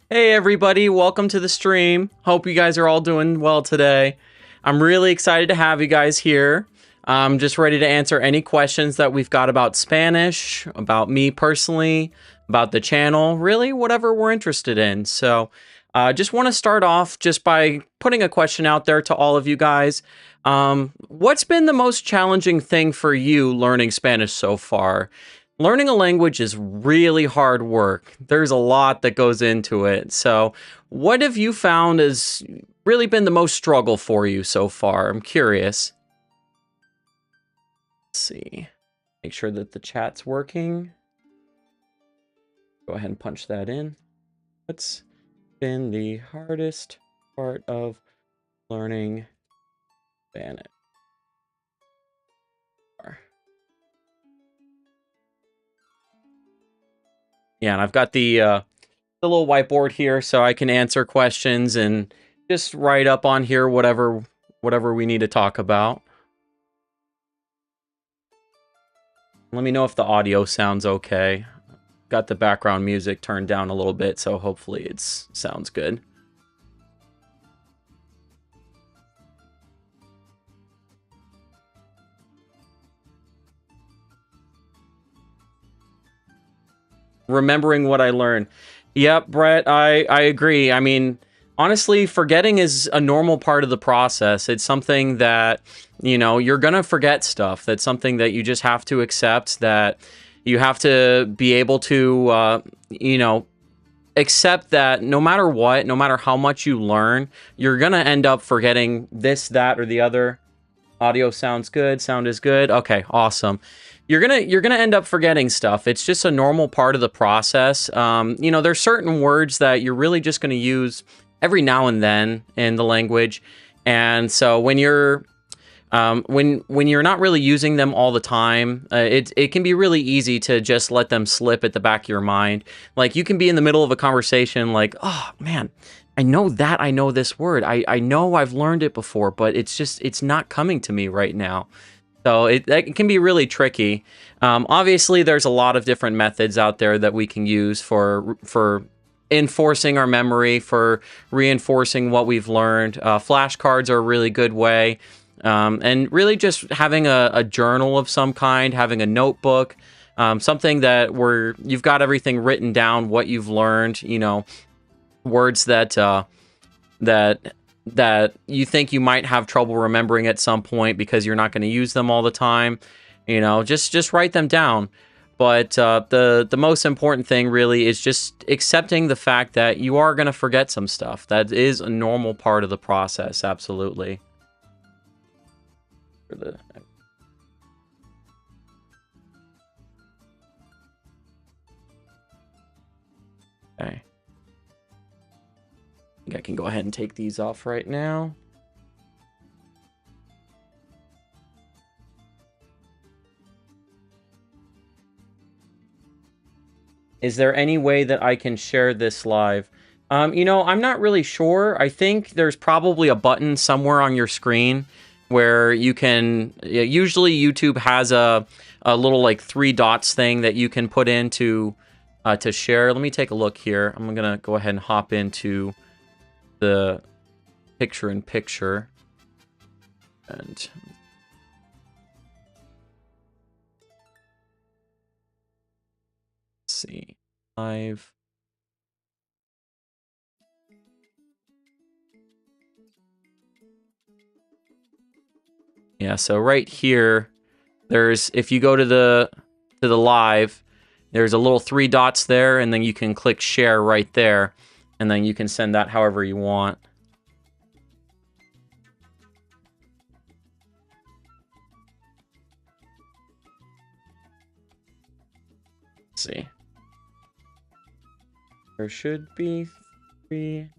Hey everybody, welcome to the stream. Hope you guys are all doing well today. I'm really excited to have you guys here. I'm just ready to answer any questions that we've got about Spanish, about me personally, about the channel, really whatever we're interested in. So just want to start off just by putting a question out there to all of you guys. What's been the most challenging thing for you learning Spanish so far? Learning a language is really hard work. There's a lot that goes into it. So, what have you found has really been the most struggle for you so far? I'm curious. Let's see. Make sure that the chat's working. Go ahead and punch that in. What's been the hardest part of learning Spanish? Yeah, and I've got the little whiteboard here so I can answer questions and just write up on here whatever we need to talk about. Let me know if the audio sounds okay. Got the background music turned down a little bit, so hopefully it sounds good. Remembering what I learned. Yep, Brett, I agree. I mean, honestly, forgetting is a normal part of the process. It's something that, you're going to forget stuff. That's something that you just have to accept, that you have to be able to, accept that no matter what, no matter how much you learn, you're going to end up forgetting this, that, or the other. Audio sounds good. Sound is good. Okay, awesome. You're gonna end up forgetting stuff. It's just a normal part of the process. There's certain words that you're really just gonna use every now and then in the language, and so when you're when you're not really using them all the time, it can be really easy to just let them slip at the back of your mind. Like you can be in the middle of a conversation, like, oh man, I know that I know this word. I know I've learned it before, but it's not coming to me right now. So it can be really tricky. Obviously, there's a lot of different methods out there that we can use for enforcing our memory, for reinforcing what we've learned. Flashcards are a really good way. And really just having a journal of some kind, having a notebook, something that where you've got everything written down, what you've learned, words that you think you might have trouble remembering at some point because you're not going to use them all the time. Just write them down. But the most important thing really is just accepting the fact that you are going to forget some stuff. That is a normal part of the process. Absolutely. Okay. I think I can go ahead and take these off right now. Is there any way that I can share this live? I'm not really sure. I think there's probably a button somewhere on your screen where you can, usually YouTube has a little like 3 dots thing that you can put in to share. Let me take a look here. I'm gonna go ahead and hop into the picture-in-picture. And let's see, live. Yeah, so right here, if you go to the live, there's a little 3 dots there, and then you can click share right there, and then you can send that however you want. Let's see. There should be 3.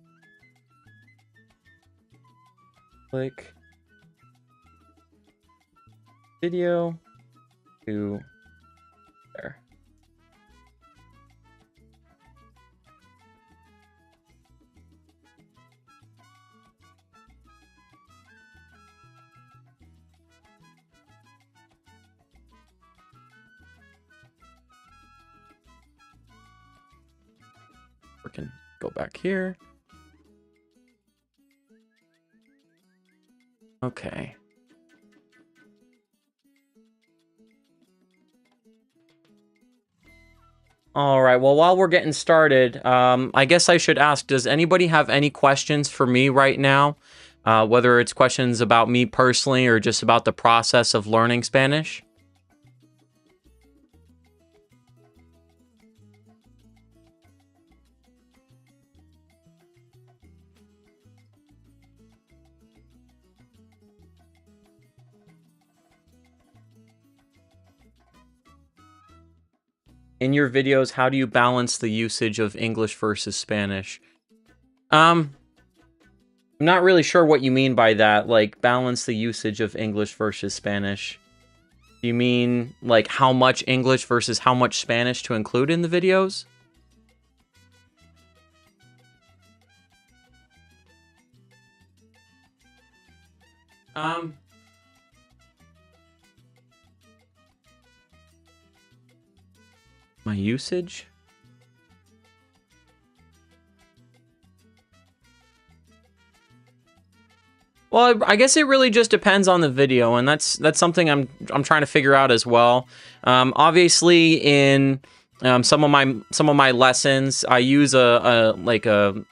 Click video to there. Working. Go back here. Okay. All right. Well, while we're getting started, I guess I should ask, does anybody have any questions for me right now? Whether it's questions about me personally or just about the process of learning Spanish? In your videos, how do you balance the usage of English versus Spanish? I'm not really sure what you mean by that, like balance the usage of English versus Spanish. Do you mean like how much English versus how much Spanish to include in the videos? Um, my usage? Well, I guess it really just depends on the video, and that's something I'm trying to figure out as well. Obviously, in some of my lessons, I use an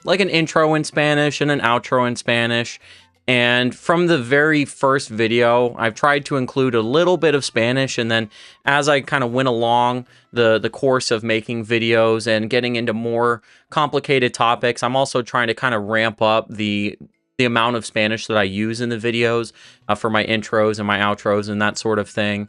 intro in Spanish and an outro in Spanish. And from the very first video, I've tried to include a little bit of Spanish, and then as I kind of went along the course of making videos and getting into more complicated topics, I'm also trying to kind of ramp up the amount of Spanish that I use in the videos for my intros and my outros and that sort of thing.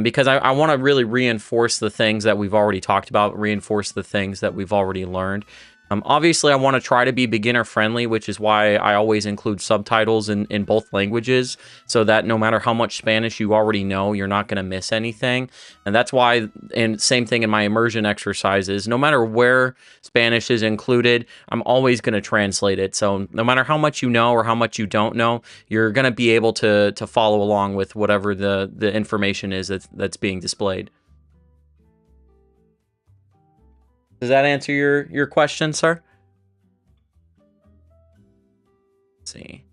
Because I want to really reinforce the things that we've already talked about, reinforce the things that we've already learned. Obviously, I want to try to be beginner friendly, which is why I always include subtitles in both languages, so that no matter how much Spanish you already know, you're not going to miss anything. And that's why, and same thing in my immersion exercises, no matter where Spanish is included, I'm always going to translate it. So no matter how much you know or how much you don't know, you're going to be able to follow along with whatever the information is that's being displayed. Does that answer your question, sir? Let's see.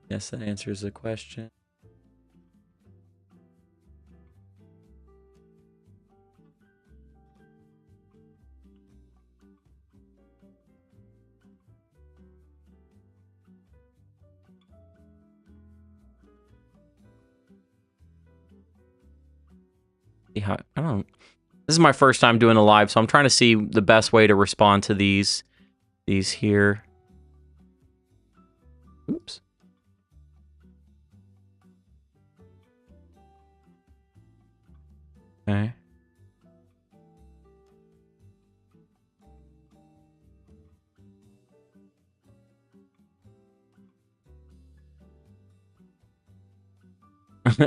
Yes, that answers the question. Yeah, I don't. This is my first time doing a live, so I'm trying to see the best way to respond to these here. Oops. Okay.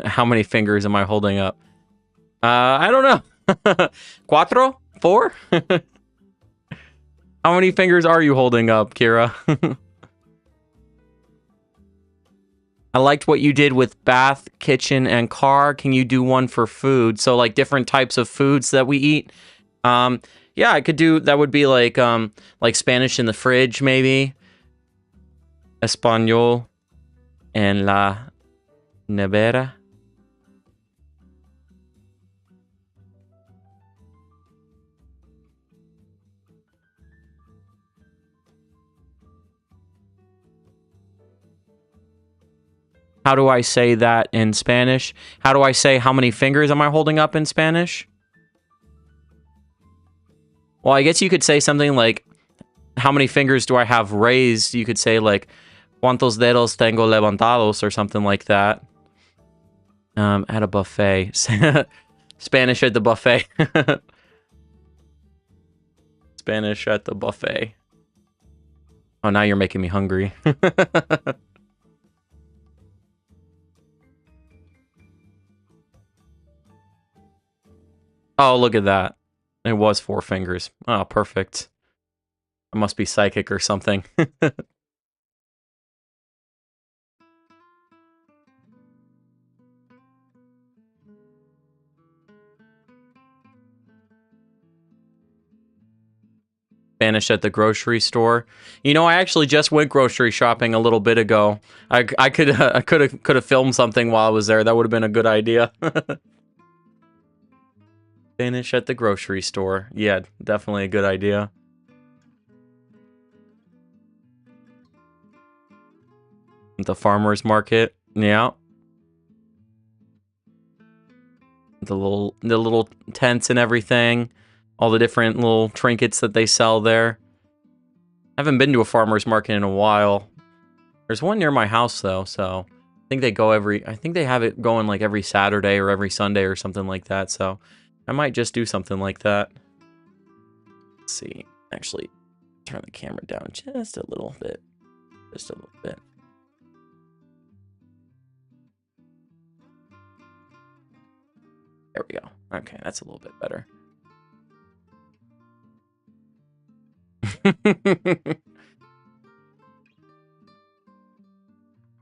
How many fingers am I holding up? I don't know. Cuatro? 4? How many fingers are you holding up, Kira? I liked what you did with bath, kitchen, and car. Can you do one for food? So like different types of foods that we eat. Yeah, I could do that. Would be like Spanish in the fridge, maybe. Español en la nevera. How do I say that in Spanish? How do I say how many fingers am I holding up in Spanish? Well, I guess you could say something like, how many fingers do I have raised? You could say like, ¿cuántos dedos tengo levantados? Or something like that. At a buffet. Spanish at the buffet. Spanish at the buffet. Oh, now you're making me hungry. Oh, look at that. It was 4 fingers. Oh, perfect. I must be psychic or something. Spanish at the grocery store. You know, I actually just went grocery shopping a little bit ago. I could have filmed something while I was there. That would have been a good idea. Spanish at the grocery store. Yeah, definitely a good idea. The farmer's market. Yeah. The little tents and everything. All the different little trinkets that they sell there. I haven't been to a farmer's market in a while. There's one near my house though, so I think they have it going like every Saturday or every Sunday or something like that, so I might just do something like that. Let's see. Actually, turn the camera down just a little bit. Just a little bit. There we go. Okay, that's a little bit better.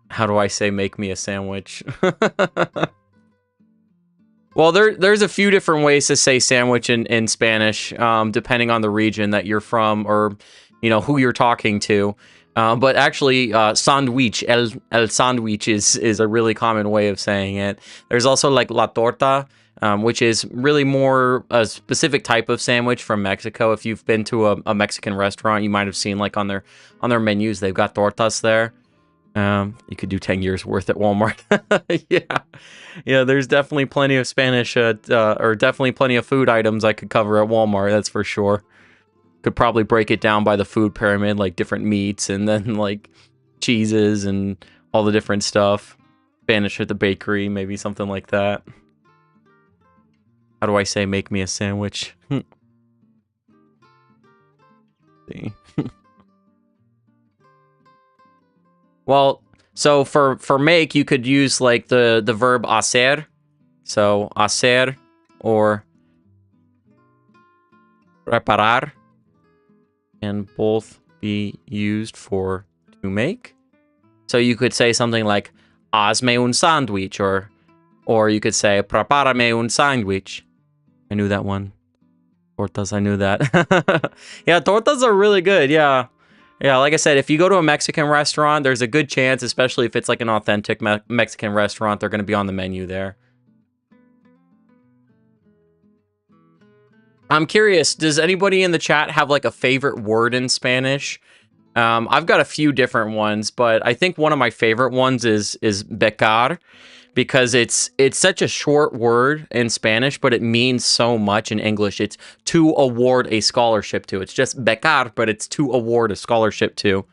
How do I say make me a sandwich? Well, there's a few different ways to say sandwich in Spanish, depending on the region that you're from or, you know, who you're talking to. But actually, sandwich, el sandwich is a really common way of saying it. There's also like la torta, which is really more a specific type of sandwich from Mexico. If you've been to a Mexican restaurant, you might have seen like on their menus, they've got tortas there. You could do 10 years worth at Walmart. Yeah, there's definitely plenty of Spanish, or definitely plenty of food items I could cover at Walmart, that's for sure. Could probably break it down by the food pyramid, like different meats and then like cheeses and all the different stuff. Spanish at the bakery, maybe something like that. How do I say make me a sandwich? See. Well, so for make, you could use like the verb hacer. So hacer or preparar can both be used for to make. So you could say something like hazme un sándwich, or you could say prepárame un sándwich. I knew that one. Tortas, I knew that. Yeah, tortas are really good. Yeah. Yeah, like I said, if you go to a Mexican restaurant, there's a good chance, especially if it's like an authentic Mexican restaurant, they're going to be on the menu there. I'm curious, does anybody in the chat have like a favorite word in Spanish? I've got a few different ones, but I think one of my favorite ones is becar, because it's such a short word in Spanish, but it means so much in English. It's to award a scholarship to. It's just becar, but it's to award a scholarship to.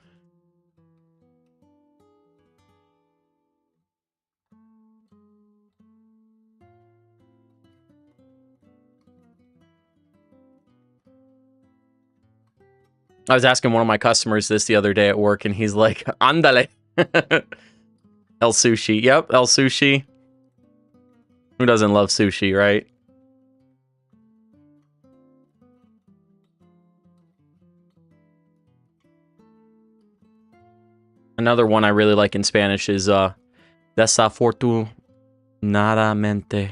I was asking one of my customers this the other day at work, and he's like, "Ándale." El sushi. Yep, el sushi. Who doesn't love sushi, right? Another one I really like in Spanish is desafortunadamente.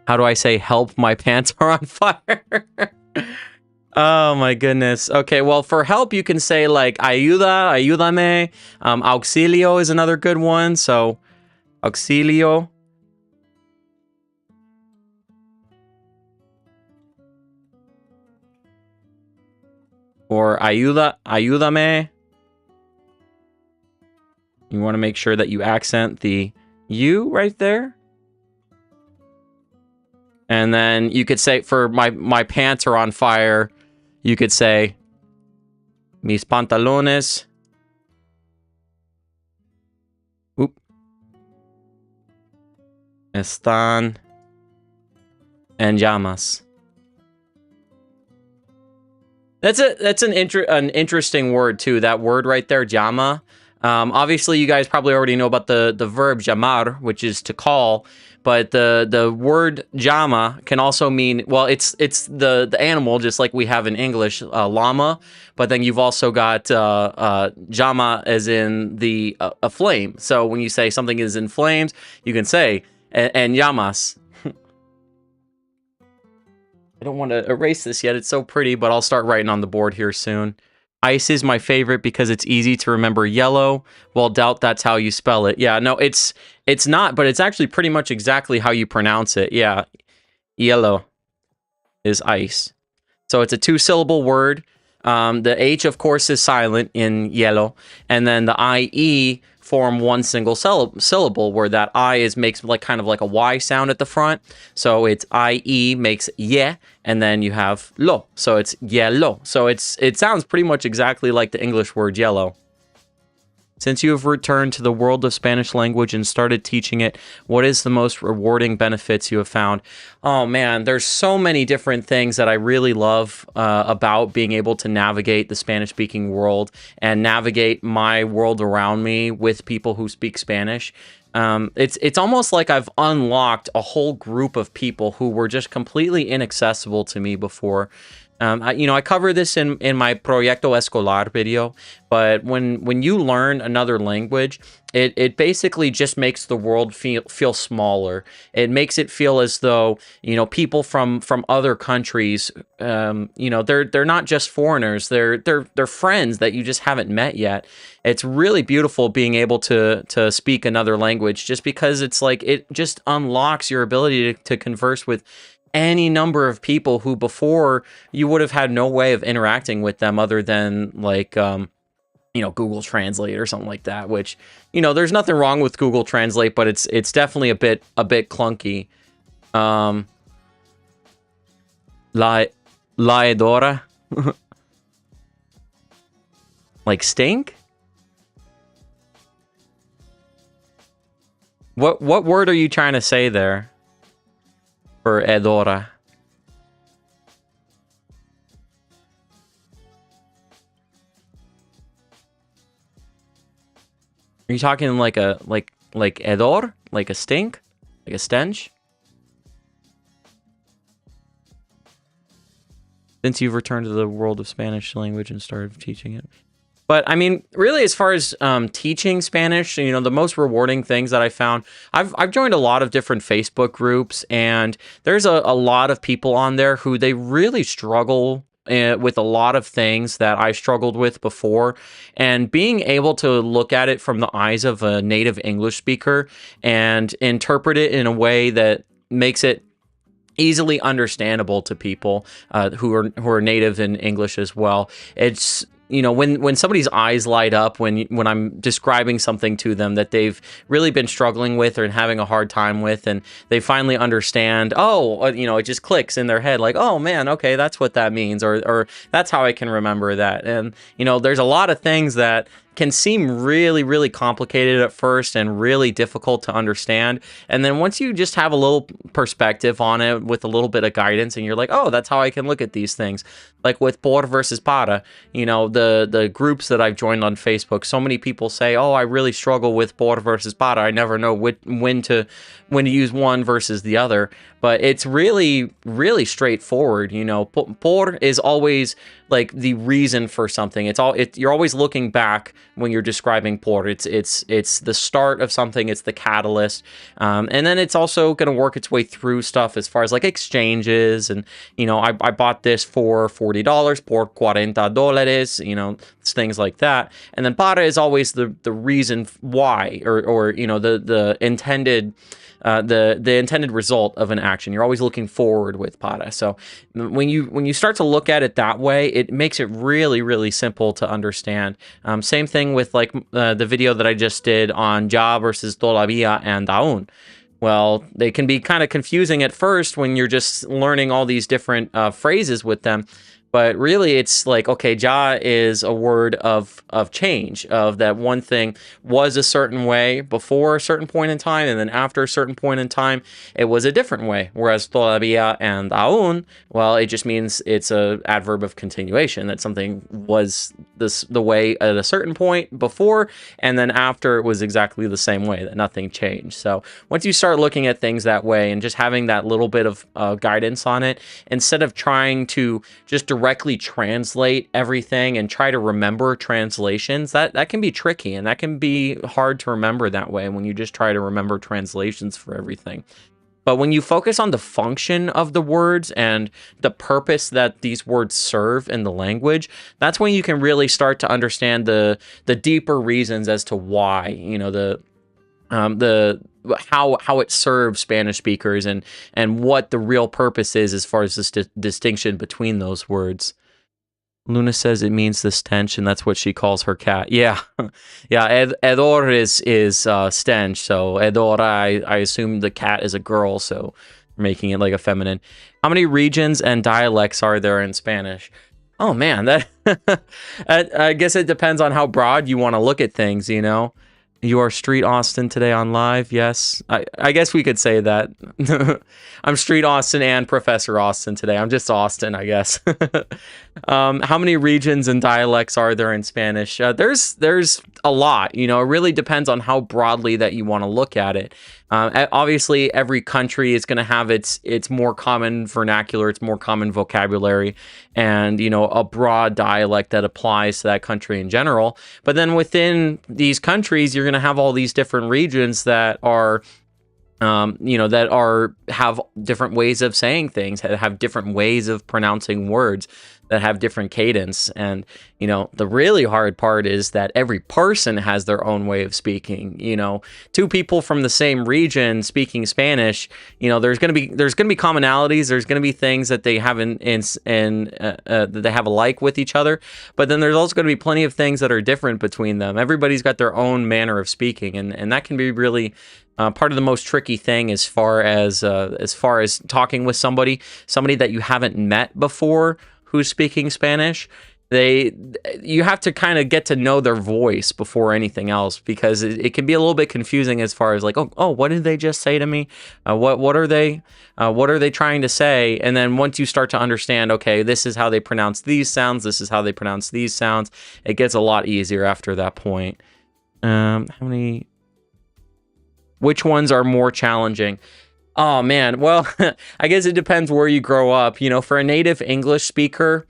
How do I say help? My pants are on fire. Oh my goodness. Okay, well, for help, you can say like ayuda, ayúdame. Auxilio is another good one. So, auxilio. Or ayuda, ayúdame. You want to make sure that you accent the U right there. And then you could say, for my pants are on fire, you could say, mis pantalones. Están en llamas. That's an interesting word too. That word right there, llama. Obviously, you guys probably already know about the verb llamar, which is to call. But the word llama can also mean, well, it's the animal, just like we have in English, llama. But then you've also got llama as in a flame. So when you say something is in flames, you can say en llamas. I don't want to erase this yet. It's so pretty, but I'll start writing on the board here soon. Ice is my favorite because it's easy to remember yellow. Well, doubt that's how you spell it. Yeah, no, it's not, but it's actually pretty much exactly how you pronounce it. Yeah, yellow is ice. So it's a 2-syllable word. The H, of course, is silent in yellow. And then the IE form one single syllable, where that I makes like kind of like a Y sound at the front. So it's IE makes yeah, and then you have lo. So it's yellow. So it sounds pretty much exactly like the English word yellow. Since you have returned to the world of Spanish language and started teaching it, what is the most rewarding benefits you have found? Oh man, there's so many different things that I really love about being able to navigate the Spanish-speaking world and navigate my world around me with people who speak Spanish. It's almost like I've unlocked a whole group of people who were just completely inaccessible to me before. I cover this in my Proyecto Escolar video, but when you learn another language, it basically just makes the world feel smaller. It makes it feel as though, people from other countries, they're not just foreigners, they're friends that you just haven't met yet. It's really beautiful being able to speak another language, just because it's like it just unlocks your ability to converse with any number of people who before you would have had no way of interacting with them other than like Google Translate or something like that, which there's nothing wrong with Google Translate, but it's definitely a bit clunky. Laedora. Like stink? What word are you trying to say there? For Edora. Are you talking like a like Edor? Like a stink? Like a stench? Since you've returned to the world of Spanish language and started teaching it. But I mean, really, as far as teaching Spanish, the most rewarding things that I found, I've joined a lot of different Facebook groups, and there's a lot of people on there who they really struggle with a lot of things that I struggled with before, and being able to look at it from the eyes of a native English speaker and interpret it in a way that makes it easily understandable to people who are native in English as well. It's when somebody's eyes light up when I'm describing something to them that they've really been struggling with or having a hard time with, and they finally understand, it just clicks in their head like, oh man, okay, that's what that means, or that's how I can remember that. And there's a lot of things that can seem really, really complicated at first and really difficult to understand. And then once you just have a little perspective on it with a little bit of guidance, and you're like, oh, that's how I can look at these things. Like with por versus para, the groups that I've joined on Facebook, so many people say, oh, I really struggle with por versus para. I never know when to use one versus the other. But it's really, really straightforward. Por is always like the reason for something. You're always looking back when you're describing por. It's the start of something. It's the catalyst, and then it's also going to work its way through stuff as far as like exchanges. And I bought this for $40 por $40. Things like that. And then para is always the reason why, or the intended. The intended result of an action. You're always looking forward with para. So when you start to look at it that way, it makes it really, really simple to understand. Same thing with like the video that I just did on ya versus todavía and aún. Well, they can be kind of confusing at first when you're just learning all these different phrases with them. But really, it's like, okay, ja is a word of change, of that one thing was a certain way before a certain point in time, and then after a certain point in time, it was a different way. Whereas todavía and aún, well, it just means it's a adverb of continuation, that something was the way at a certain point before, and then after it was exactly the same way, that nothing changed. So once you start looking at things that way and just having that little bit of guidance on it, instead of trying to just directly translate everything and try to remember translations, that can be tricky, and that can be hard to remember that way when you just try to remember translations for everything. But when you focus on the function of the words and the purpose that these words serve in the language, that's when you can really start to understand the deeper reasons as to why, you know, the how it serves Spanish speakers and what the real purpose is as far as the distinction between those words. Luna says it means the stench, and that's what she calls her cat. Yeah, yeah. Edor is stench, so Edora. I assume the cat is a girl, so making it like a feminine. How many regions and dialects are there in Spanish? Oh man, that I guess it depends on how broad you want to look at things. You know, you are Street Austin today on live. Yes, I guess we could say that. I'm Street Austin and Professor Austin today. I'm just Austin, I guess. How many regions and dialects are there in Spanish? There's a lot. You know, it really depends on how broadly that you want to look at it. Obviously, every country is going to have its more common vernacular, its more common vocabulary, and, you know, a broad dialect that applies to that country in general. But then within these countries, you're going to have all these different regions that are you know, that have different ways of saying things, have different ways of pronouncing words, that have different cadence. And, you know, the really hard part is that every person has their own way of speaking. You know, two people from the same region speaking Spanish, you know, there's going to be commonalities. There's going to be things that they have that they have alike with each other. But then there's also going to be plenty of things that are different between them. Everybody's got their own manner of speaking, and that can be really part of the most tricky thing as far as talking with somebody that you haven't met before who's speaking Spanish. You have to kind of get to know their voice before anything else, because it can be a little bit confusing as far as like, oh, what did they just say to me? What are they trying to say? And then once you start to understand, okay, this is how they pronounce these sounds, this is how they pronounce these sounds, it gets a lot easier after that point. Which ones are more challenging? Oh man, well, I guess it depends where you grow up. You know, for a native English speaker,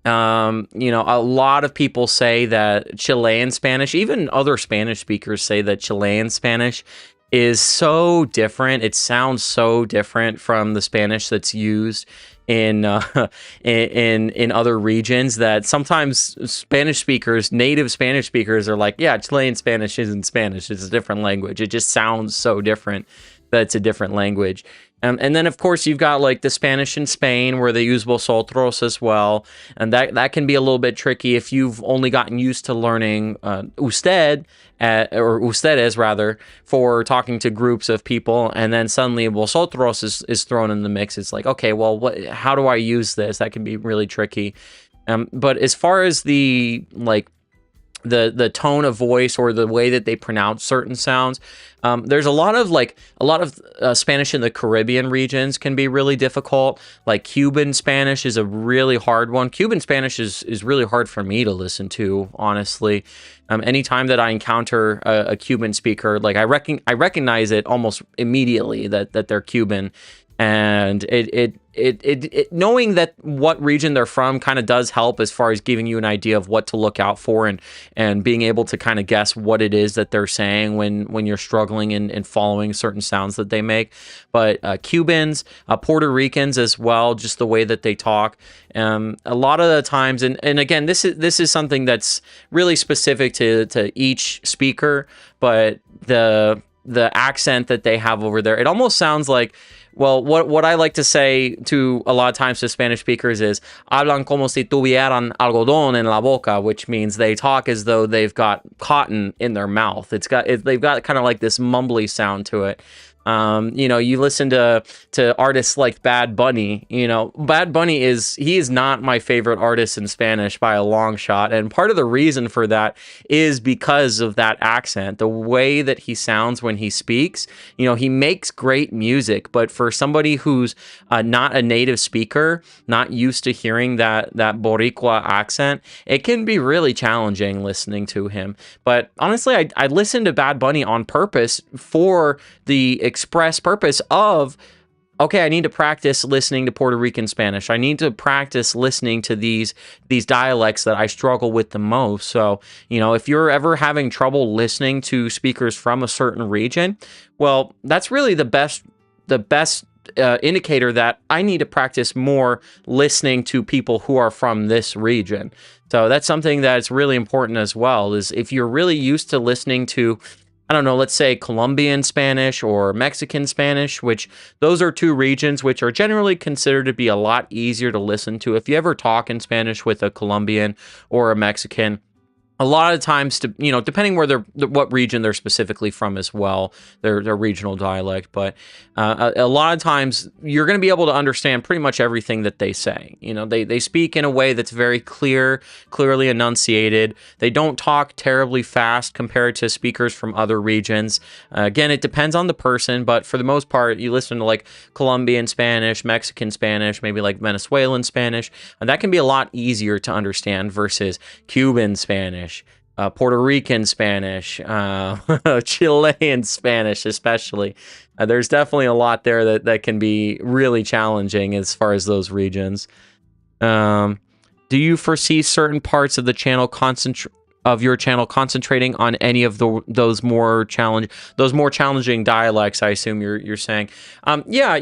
you know, a lot of people say that Chilean Spanish, even other Spanish speakers say that Chilean Spanish is so different. It sounds so different from the Spanish that's used in other regions, that sometimes native Spanish speakers are like, yeah, Chilean Spanish isn't Spanish, it's a different language. It just sounds so different that it's a different language. And then, of course, you've got like the Spanish in Spain, where they use vosotros as well. And that can be a little bit tricky if you've only gotten used to learning usted, or ustedes rather, for talking to groups of people. And then suddenly vosotros is thrown in the mix. It's like, okay, well, how do I use this? That can be really tricky. But as far as the tone of voice or the way that they pronounce certain sounds, there's a lot of Spanish in the Caribbean regions can be really difficult. Like Cuban Spanish is a really hard one. Cuban Spanish is really hard for me to listen to, honestly. Anytime that I encounter a Cuban speaker, like I recognize it almost immediately that they're Cuban. And it knowing that what region they're from kind of does help as far as giving you an idea of what to look out for, and being able to kind of guess what it is that they're saying when you're struggling in following certain sounds that they make. But Cubans, Puerto Ricans as well, just the way that they talk, a lot of the times, and again, this is something that's really specific to each speaker, but the accent that they have over there, it almost sounds like, well, what I like to say to a lot of times to Spanish speakers is hablan como si tuvieran algodón en la boca, which means they talk as though they've got cotton in their mouth. They've got kind of like this mumbly sound to it. You know, you listen to artists like Bad Bunny. You know, Bad Bunny is not my favorite artist in Spanish by a long shot, and part of the reason for that is because of that accent, the way that he sounds when he speaks. You know, he makes great music, but for somebody who's not a native speaker, not used to hearing that Boricua accent, it can be really challenging listening to him. But honestly, I listened to Bad Bunny on purpose for the express purpose of, okay, I need to practice listening to Puerto Rican Spanish. I need to practice listening to these dialects that I struggle with the most. So, you know, if you're ever having trouble listening to speakers from a certain region, well, that's really the best the best indicator that I need to practice more listening to people who are from this region. So that's something that's really important as well, is if you're really used to listening to, I don't know, let's say Colombian Spanish or Mexican Spanish, which those are two regions which are generally considered to be a lot easier to listen to. If you ever talk in Spanish with a Colombian or a Mexican, a lot of times, depending where what region they're specifically from as well, their regional dialect. But a lot of times, you're going to be able to understand pretty much everything that they say. They speak in a way that's very clearly enunciated. They don't talk terribly fast compared to speakers from other regions. Again, it depends on the person, but for the most part, you listen to like Colombian Spanish, Mexican Spanish, maybe like Venezuelan Spanish, and that can be a lot easier to understand versus Cuban Spanish. Puerto Rican Spanish, Chilean Spanish, especially. There's definitely a lot there that can be really challenging as far as those regions. Do you foresee certain parts of the channel concentrating on any of those more challenging dialects? I assume you're saying. Yeah,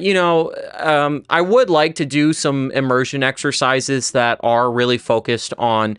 I would like to do some immersion exercises that are really focused on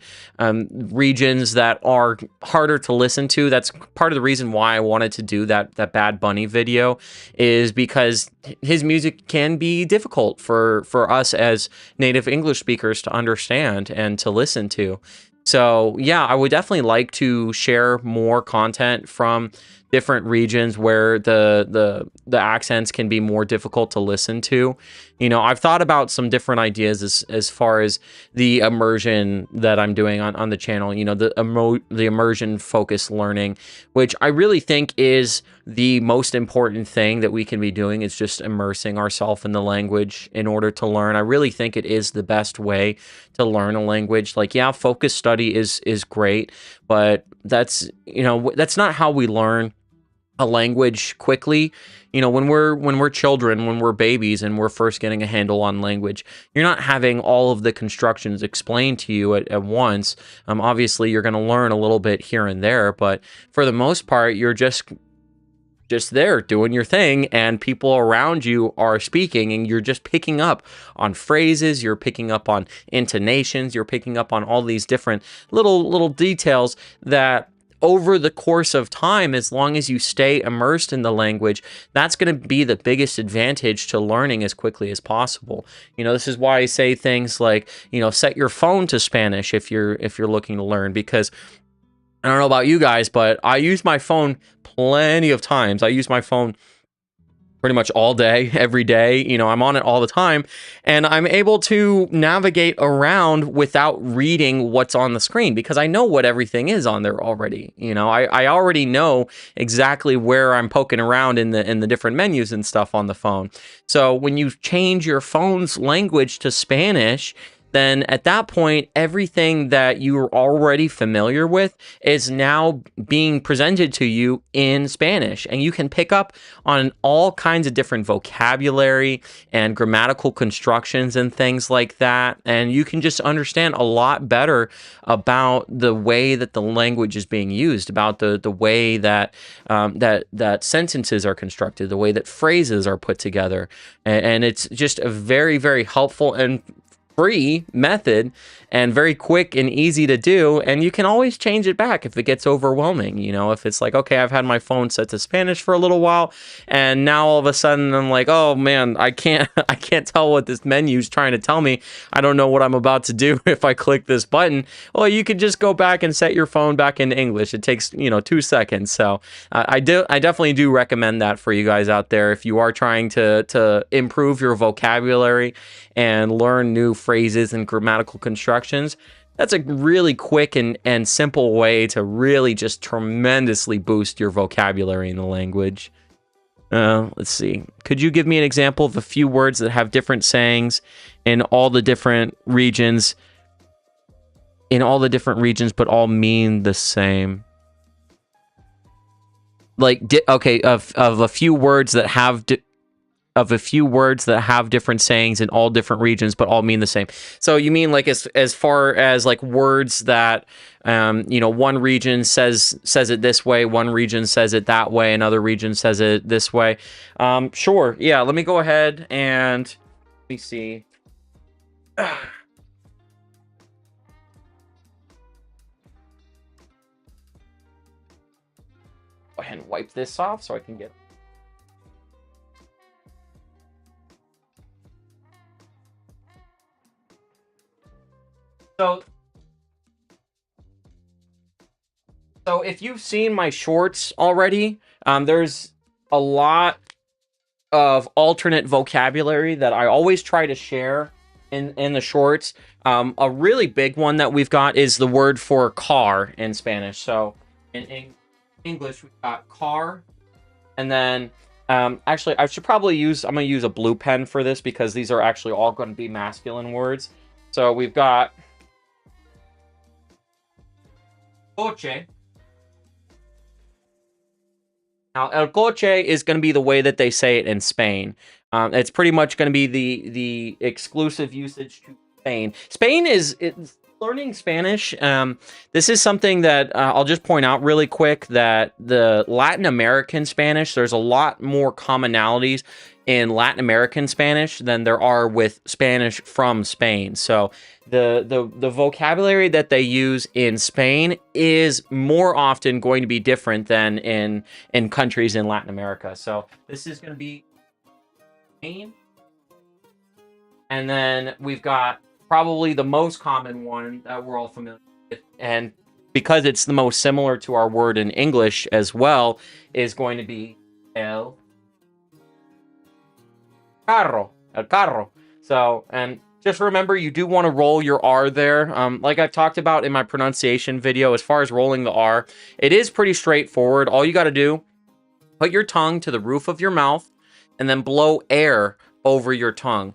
regions that are harder to listen to. That's part of the reason why I wanted to do that Bad Bunny video, is because his music can be difficult for us as native English speakers to understand and to listen to. So yeah, I would definitely like to share more content from different regions where the accents can be more difficult to listen to. I've thought about some different ideas as far as the immersion that I'm doing on the channel. The immersion focused learning, which I really think is the most important thing that we can be doing, is just immersing ourselves in the language in order to learn. I really think it is the best way to learn a language. Like, yeah, focused study is great, but that's not how we learn a language quickly. When we're children, when we're babies and we're first getting a handle on language, you're not having all of the constructions explained to you at once. Obviously you're going to learn a little bit here and there, but for the most part, you're just there doing your thing, and people around you are speaking, and you're just picking up on phrases, you're picking up on intonations, you're picking up on all these different little details that over the course of time, as long as you stay immersed in the language, that's going to be the biggest advantage to learning as quickly as possible. This is why I say things like, set your phone to Spanish if you're looking to learn, because I don't know about you guys, but I use my phone plenty of times. I use my phone pretty much all day, every day. I'm on it all the time, and I'm able to navigate around without reading what's on the screen because I know what everything is on there already. I already know exactly where I'm poking around in the different menus and stuff on the phone. So when you change your phone's language to Spanish, then at that point, everything that you were already familiar with is now being presented to you in Spanish. And you can pick up on all kinds of different vocabulary and grammatical constructions and things like that. And you can just understand a lot better about the way that the language is being used, about the way that that sentences are constructed, the way that phrases are put together. And it's just a very, very helpful and free method, and very quick and easy to do, and you can always change it back if it gets overwhelming. If it's like, okay, I've had my phone set to Spanish for a little while, and now all of a sudden I'm like, oh man, I can't tell what this menu is trying to tell me. I don't know what I'm about to do if I click this button. Well, you could just go back and set your phone back into English. It takes 2 seconds. So I definitely do recommend that for you guys out there if you are trying to improve your vocabulary and learn new phrases and grammatical constructions. That's a really quick and simple way to really just tremendously boost your vocabulary in the language. Let's see. Could you give me an example of a few words that have different sayings in all the different regions, but all mean the same? Like, okay, of a few words that have of a few words that have different sayings in all different regions, but all mean the same. So you mean like as far as like words that you know, one region says it this way, one region says it that way, another region says it this way. Sure, yeah. Let me go ahead and let me see. Go ahead and wipe this off so I can get. So if you've seen my shorts already, there's a lot of alternate vocabulary that I always try to share in the shorts. A really big one that we've got is the word for car in Spanish. So in English, we've got car, and then actually, I'm going to use a blue pen for this because these are actually all going to be masculine words. So we've got coche. Now, el coche is going to be the way that they say it in Spain. It's pretty much going to be the exclusive usage to Spain. Spain is learning Spanish. This is something that I'll just point out really quick, that the Latin American Spanish, there's a lot more commonalities in Latin American Spanish than there are with Spanish from Spain. So the vocabulary that they use in Spain is more often going to be different than in countries in Latin America. So this is going to be Spain. And then we've got probably the most common one that we're all familiar with, and because it's the most similar to our word in English as well, is going to be el carro. El carro. So, and just remember, you do want to roll your R there. Like I've talked about in my pronunciation video, as far as rolling the R, it is pretty straightforward. All you got to do, put your tongue to the roof of your mouth and then blow air over your tongue.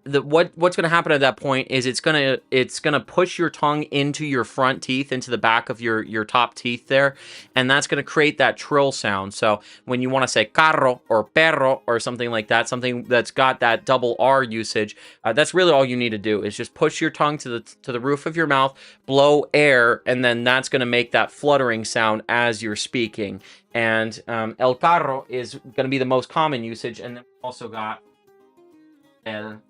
What's going to happen at that point is it's going to push your tongue into your front teeth, into the back of your top teeth there, and that's going to create that trill sound. So when you want to say carro or perro or something like that, something that's got that double R usage, that's really all you need to do is just push your tongue to the roof of your mouth, blow air, and then that's going to make that fluttering sound as you're speaking. And el carro is going to be the most common usage, and then we also got el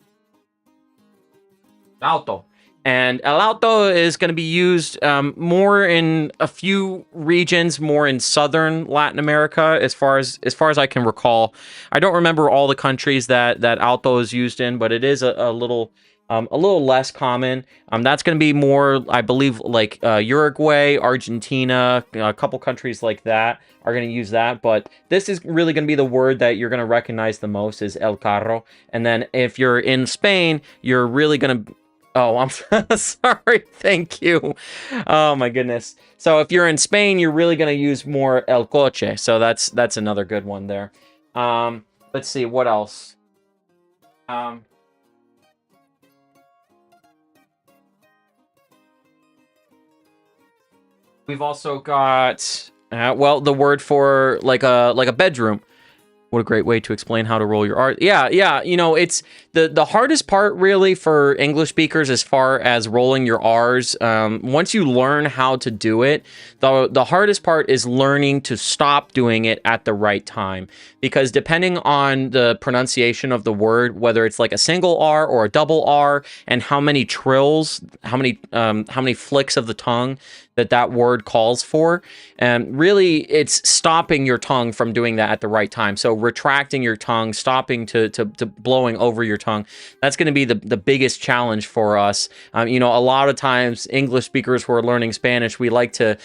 auto. And el auto is going to be used more in a few regions, more in southern Latin America, as far as I can recall. I don't remember all the countries that auto is used in, but it is a little less common. That's going to be more, I believe, like Uruguay, Argentina, a couple countries like that are going to use that. But this is really going to be the word that you're going to recognize the most, is el carro. And then if you're in Spain, you're really going to... Oh, I'm sorry. Thank you. Oh, my goodness. So if you're in Spain, you're really going to use more el coche. So that's another good one there. Let's see. What else? We've also got, well, the word for like a bedroom. What a great way to explain how to roll your R. Yeah. You know, it's the hardest part really for English speakers as far as rolling your R's. Once you learn how to do it, the hardest part is learning to stop doing it at the right time. Because depending on the pronunciation of the word, whether it's like a single R or a double R, and how many trills, how many flicks of the tongue that word calls for, and really it's stopping your tongue from doing that at the right time. So retracting your tongue, stopping to blowing over your tongue, that's going to be the biggest challenge for us. You know, a lot of times English speakers who are learning Spanish, we like to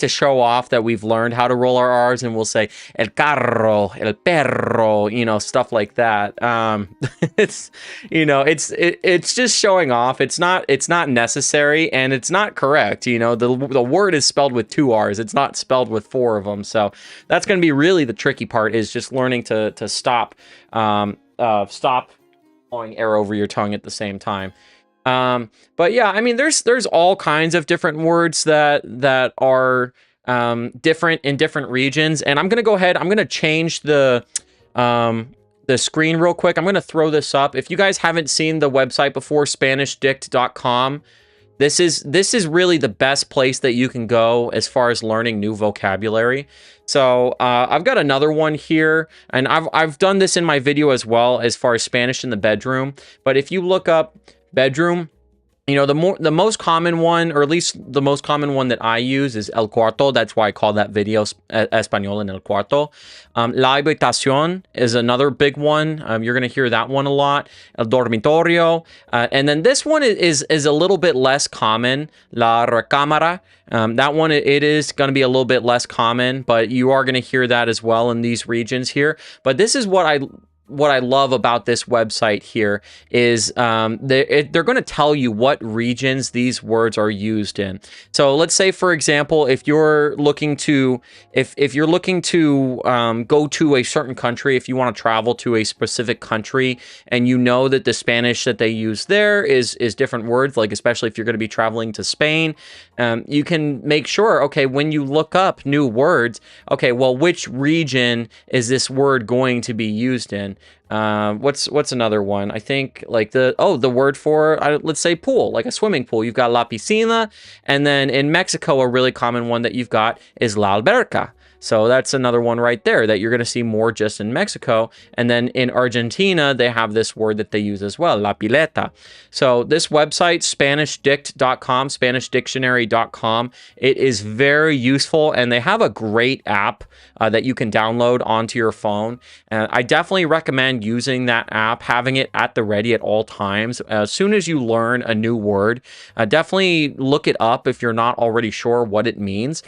show off that we've learned how to roll our R's, and we'll say el carro, el perro, you know, stuff like that. It's, you know, it's just showing off. It's not necessary, and it's not correct. You know, the word is spelled with 2 R's. It's not spelled with 4 of them. So that's going to be really the tricky part, is just learning to stop blowing air over your tongue at the same time. But yeah, I mean, there's all kinds of different words that are different in different regions. And I'm going to go ahead, I'm going to change the the screen real quick. I'm going to throw this up. If you guys haven't seen the website before, SpanishDict.com, this is really the best place that you can go as far as learning new vocabulary. So I've got another one here, and I've done this in my video as well as far as Spanish in the bedroom. But if you look up bedroom, you know, the most common one, or at least the most common one that I use, is el cuarto. That's why I call that video Español en el cuarto. La habitación is another big one. You're going to hear that one a lot. El dormitorio. And then this one is a little bit less common. La recámara. That one, it is going to be a little bit less common, but you are going to hear that as well in these regions here. But this is what I love about this website here is they're going to tell you what regions these words are used in. So let's say, for example, if you're looking to go to a certain country, if you want to travel to a specific country, and you know that the Spanish that they use there is different words, like especially if you're going to be traveling to Spain, you can make sure, okay, when you look up new words, okay, well, which region is this word going to be used in? What's another one? I think like the word for, let's say pool, like a swimming pool. You've got la piscina, and then in Mexico, a really common one that you've got is la alberca. So that's another one right there that you're going to see more just in Mexico. And then in Argentina, they have this word that they use as well, la pileta. So this website, SpanishDict.com, SpanishDictionary.com, it is very useful, and they have a great app that you can download onto your phone. I definitely recommend using that app, having it at the ready at all times. As soon as you learn a new word, definitely look it up if you're not already sure what it means.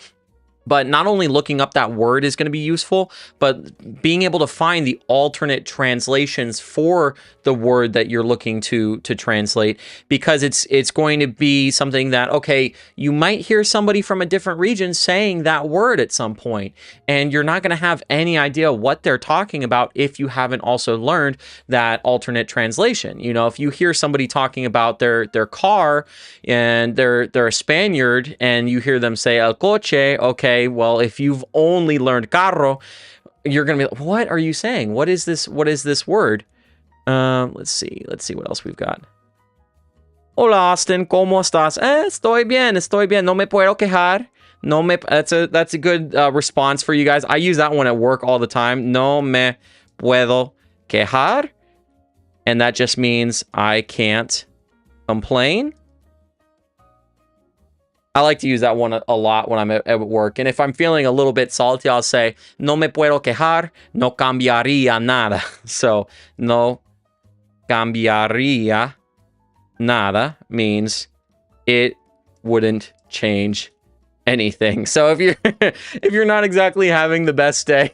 But not only looking up that word is going to be useful, but being able to find the alternate translations for the word that you're looking to translate, because it's going to be something that, okay, you might hear somebody from a different region saying that word at some point, and you're not going to have any idea what they're talking about if you haven't also learned that alternate translation. You know, if you hear somebody talking about their car and they're a Spaniard, and you hear them say el coche, okay, well, if you've only learned carro, you're gonna be like, what are you saying? What is this word? Let's see what else we've got. Hola, Austin, ¿cómo estás? Estoy bien, no me puedo quejar. That's a good response for you guys. I use that one at work all the time. No me puedo quejar, and that just means I can't complain. I like to use that one a lot when I'm at work. And if I'm feeling a little bit salty, I'll say, no me puedo quejar, no cambiaría nada. So, no cambiaría nada means it wouldn't change anything. So if you're not exactly having the best day,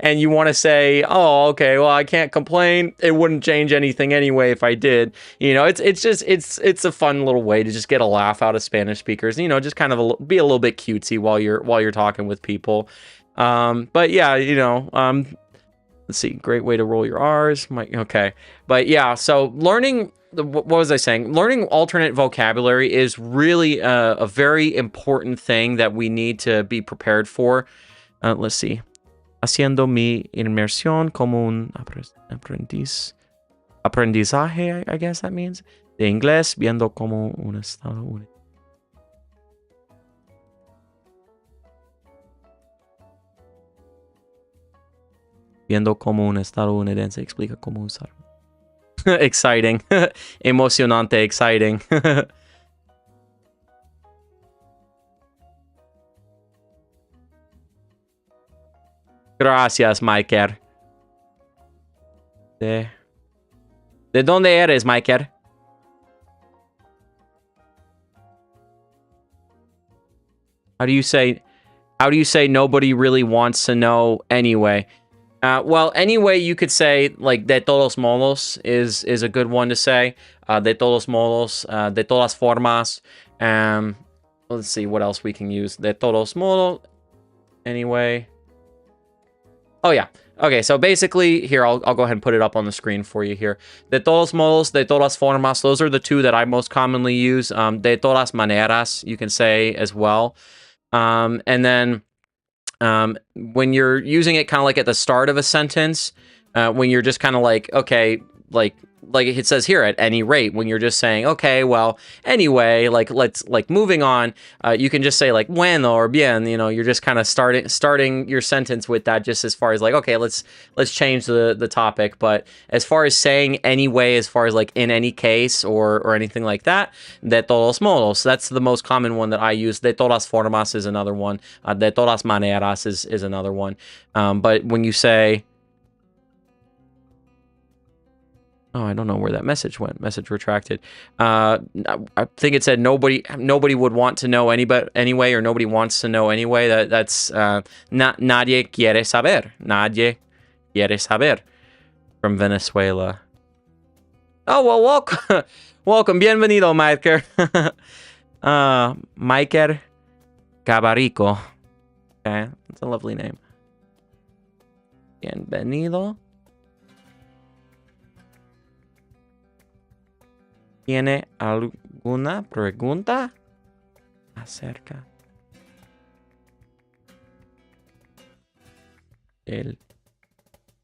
and you want to say, oh, okay, well, I can't complain, it wouldn't change anything anyway if I did. You know, it's a fun little way to just get a laugh out of Spanish speakers. You know, just kind of be a little bit cutesy while you're talking with people. But yeah, you know, let's see, great way to roll your R's. Okay, but yeah, so learning. What was I saying? Learning alternate vocabulary is really a very important thing that we need to be prepared for. Let's see. Haciendo mi inmersión como un aprendizaje, I guess that means, de inglés, viendo como un estado. Viendo como un estadounidense explica cómo usar. Exciting. Emocionante, exciting. Gracias, Miker. ¿De dónde eres, Miker? How do you say nobody really wants to know anyway? Well, anyway, you could say, like, de todos modos is a good one to say. De todos modos, de todas formas. Let's see what else we can use. De todos modos. Anyway. Oh, yeah. Okay, so basically, here, I'll go ahead and put it up on the screen for you here. De todos modos, de todas formas. Those are the two that I most commonly use. De todas maneras, you can say as well. And then when you're using it kind of like at the start of a sentence, when you're just kind of like, okay, like it says here, at any rate, when you're just saying, okay, well, anyway, like let's like moving on, you can just say like bueno or bien, you know, you're just kind of starting your sentence with that, just as far as like, okay, let's change the topic. But as far as saying anyway, as far as like in any case or anything like that, de todos modos, that's the most common one that I use. De todas formas is another one. De todas maneras is another one. But when you say, oh, I don't know where that message went. Message retracted. I think it said nobody would want to know anyway, or nobody wants to know anyway. That's nadie quiere saber. Nadie quiere saber from Venezuela. Oh, well, welcome, welcome, bienvenido, Maiker. Maiker Gabarico. Okay, that's a lovely name. Bienvenido. ¿Tiene alguna pregunta acerca del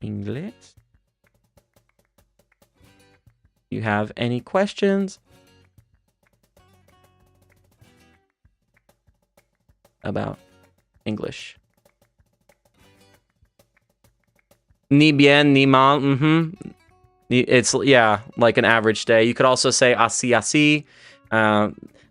inglés? You have any questions about English? Ni bien, ni mal. It's, yeah, like an average day. You could also say así, así.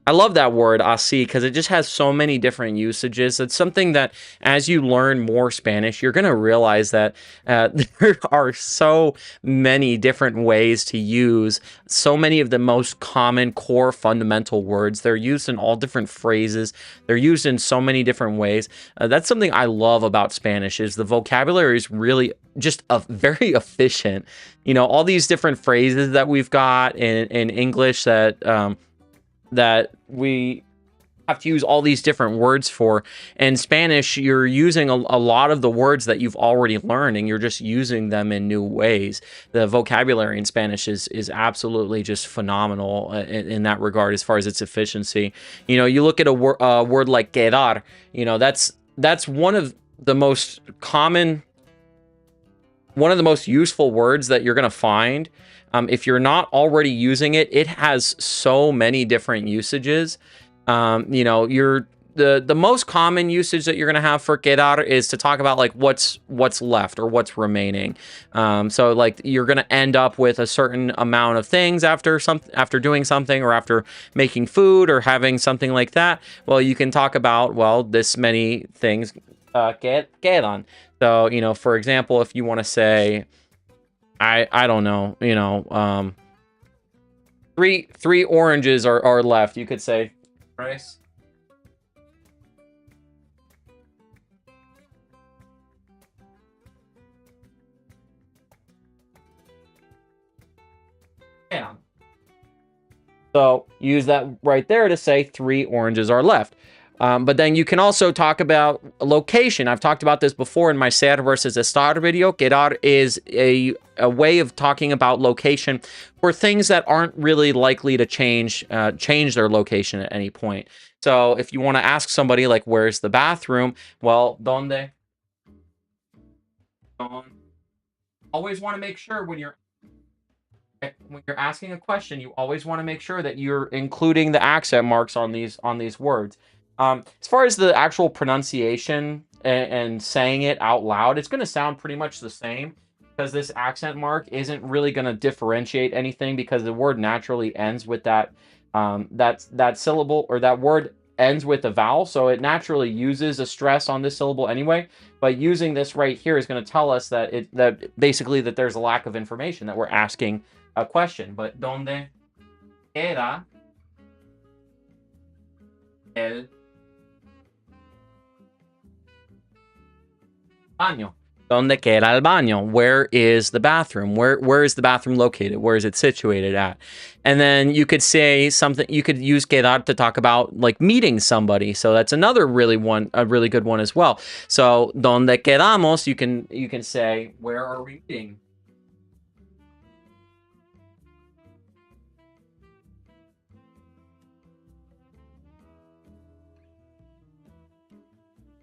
I love that word, así, because it just has so many different usages. It's something that as you learn more Spanish, you're going to realize that there are so many different ways to use so many of the most common core fundamental words. They're used in all different phrases. They're used in so many different ways. That's something I love about Spanish, is the vocabulary is really just very efficient. You know, all these different phrases that we've got in English that we have to use all these different words for. In Spanish, you're using a lot of the words that you've already learned, and you're just using them in new ways. The vocabulary in Spanish is absolutely just phenomenal in that regard, as far as its efficiency. You know, you look at a word like quedar, you know, that's one of the most common, one of the most useful words that you're going to find. If you're not already using it, it has so many different usages. You know, the most common usage that you're going to have for quedar is to talk about like what's left or what's remaining. So like you're going to end up with a certain amount of things after doing something, or after making food or having something like that. Well, you can talk about, well, this many things quedan. So, you know, for example, if you want to say, I don't know, you know, three oranges are left. You could say, rice. Yeah. So use that right there to say 3 oranges are left. But then you can also talk about location. I've talked about this before in my ser versus estar video. Quedar is a way of talking about location for things that aren't really likely to change their location at any point. So if you want to ask somebody like, where's the bathroom? Well, ¿dónde? Always want to make sure when you're asking a question, you always want to make sure that you're including the accent marks on these words. As far as the actual pronunciation and saying it out loud, it's going to sound pretty much the same, because this accent mark isn't really going to differentiate anything, because the word naturally ends with that syllable, or that word ends with a vowel, so it naturally uses a stress on this syllable anyway. But using this right here is going to tell us that basically that there's a lack of information, that we're asking a question. But ¿dónde queda el baño? ¿Dónde queda el baño? Where is the bathroom? Where is the bathroom located? Where is it situated at? And then you could say something, you could use quedar to talk about like meeting somebody. So that's another a really good one as well. So ¿dónde quedamos? You can say, where are we meeting?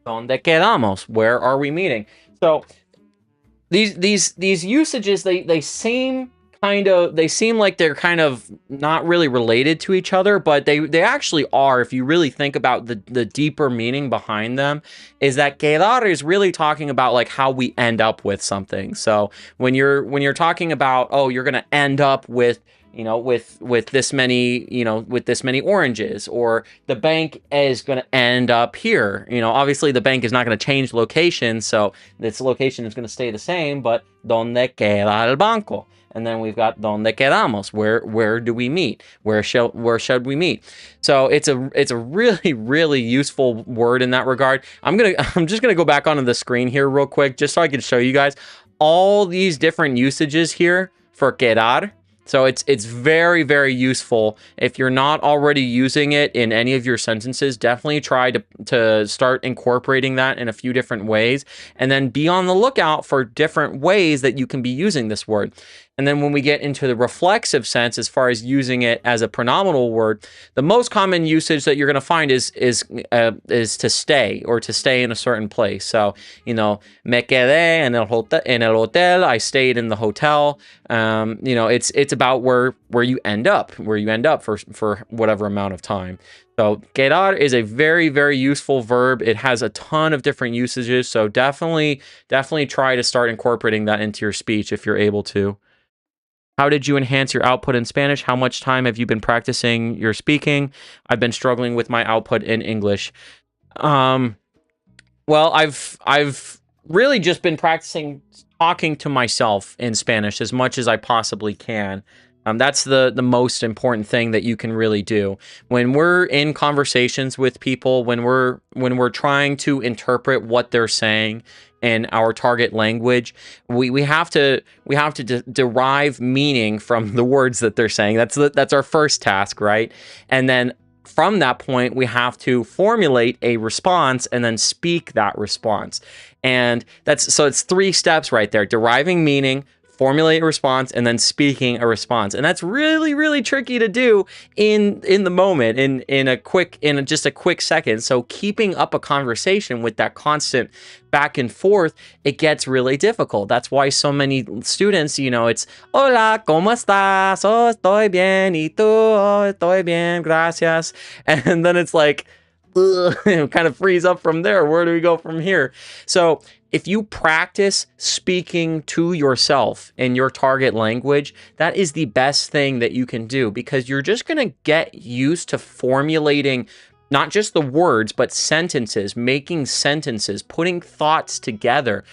¿Dónde quedamos? Where are we meeting? So these usages, they seem they seem like they're kind of not really related to each other, but they actually are. If you really think about the deeper meaning behind them, is that quedar is really talking about like how we end up with something. So when you're talking about, oh, you're gonna end up with, with this many, with this many oranges, or the bank is going to end up here. Obviously the bank is not going to change location, so its location is going to stay the same, but donde queda el banco? And then we've got donde quedamos? Where do we meet? Where should we meet? So it's a really, really useful word in that regard. I'm just gonna go back onto the screen here real quick, just so I can show you guys all these different usages here for quedar. So it's very, very useful. If you're not already using it in any of your sentences, definitely try to start incorporating that in a few different ways, and then be on the lookout for different ways that you can be using this word. And then when we get into the reflexive sense, as far as using it as a pronominal word, the most common usage that you're going to find is to stay, or to stay in a certain place. So, me quedé en el hotel. I stayed in the hotel. It's about where you end up, for whatever amount of time. So quedar is a very, very useful verb. It has a ton of different usages. So definitely try to start incorporating that into your speech if you're able to. How did you enhance your output in Spanish? How much time have you been practicing your speaking? I've been struggling with my output in English. Well, I've really just been practicing talking to myself in Spanish as much as I possibly can. That's the most important thing that you can really do when we're in conversations with people, when we're trying to interpret what they're saying in our target language. We have to derive meaning from the words that they're saying. That's our first task, right? And then from that point, we have to formulate a response and then speak that response. And it's 3 steps right there: deriving meaning, formulate a response, and then speaking a response. And that's really, really tricky to do in the moment, in just a quick second. So keeping up a conversation with that constant back and forth, it gets really difficult. That's why so many students, it's hola, ¿cómo estás? Oh, estoy bien. ¿Y tú? Oh, estoy bien, gracias. And then it's like, kind of freeze up from there. Where do we go from here? So if you practice speaking to yourself in your target language, that is the best thing that you can do, because you're just going to get used to formulating not just the words, but sentences, making sentences, putting thoughts together.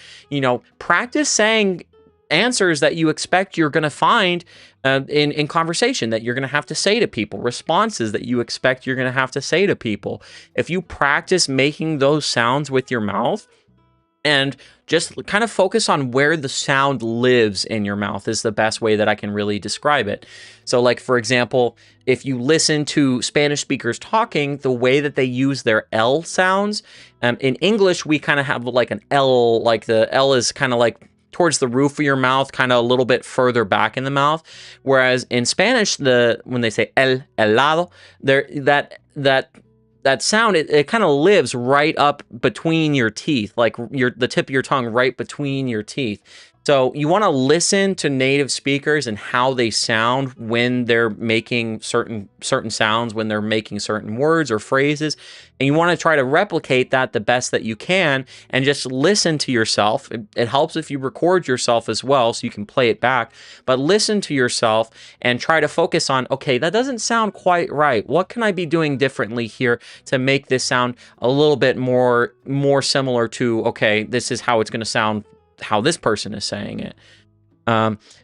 Practice saying answers that you expect you're going to find in conversation, that you're going to have to say to people, responses that you expect you're going to have to say to people. If you practice making those sounds with your mouth, and just kind of focus on where the sound lives in your mouth, is the best way that I can really describe it. So like, for example, if you listen to Spanish speakers talking, the way that they use their L sounds, in English, we kind of have like an L, like the L is kind of like towards the roof of your mouth, kind of a little bit further back in the mouth. Whereas in Spanish, when they say el helado, that sound, it kind of lives right up between your teeth, like the tip of your tongue right between your teeth. So you want to listen to native speakers and how they sound when they're making certain sounds, when they're making certain words or phrases, and you want to try to replicate that the best that you can, and just listen to yourself. It helps if you record yourself as well, so you can play it back, but listen to yourself and try to focus on, okay, that doesn't sound quite right. What can I be doing differently here to make this sound a little bit more similar to, okay, this is how it's going to sound, how this person is saying it.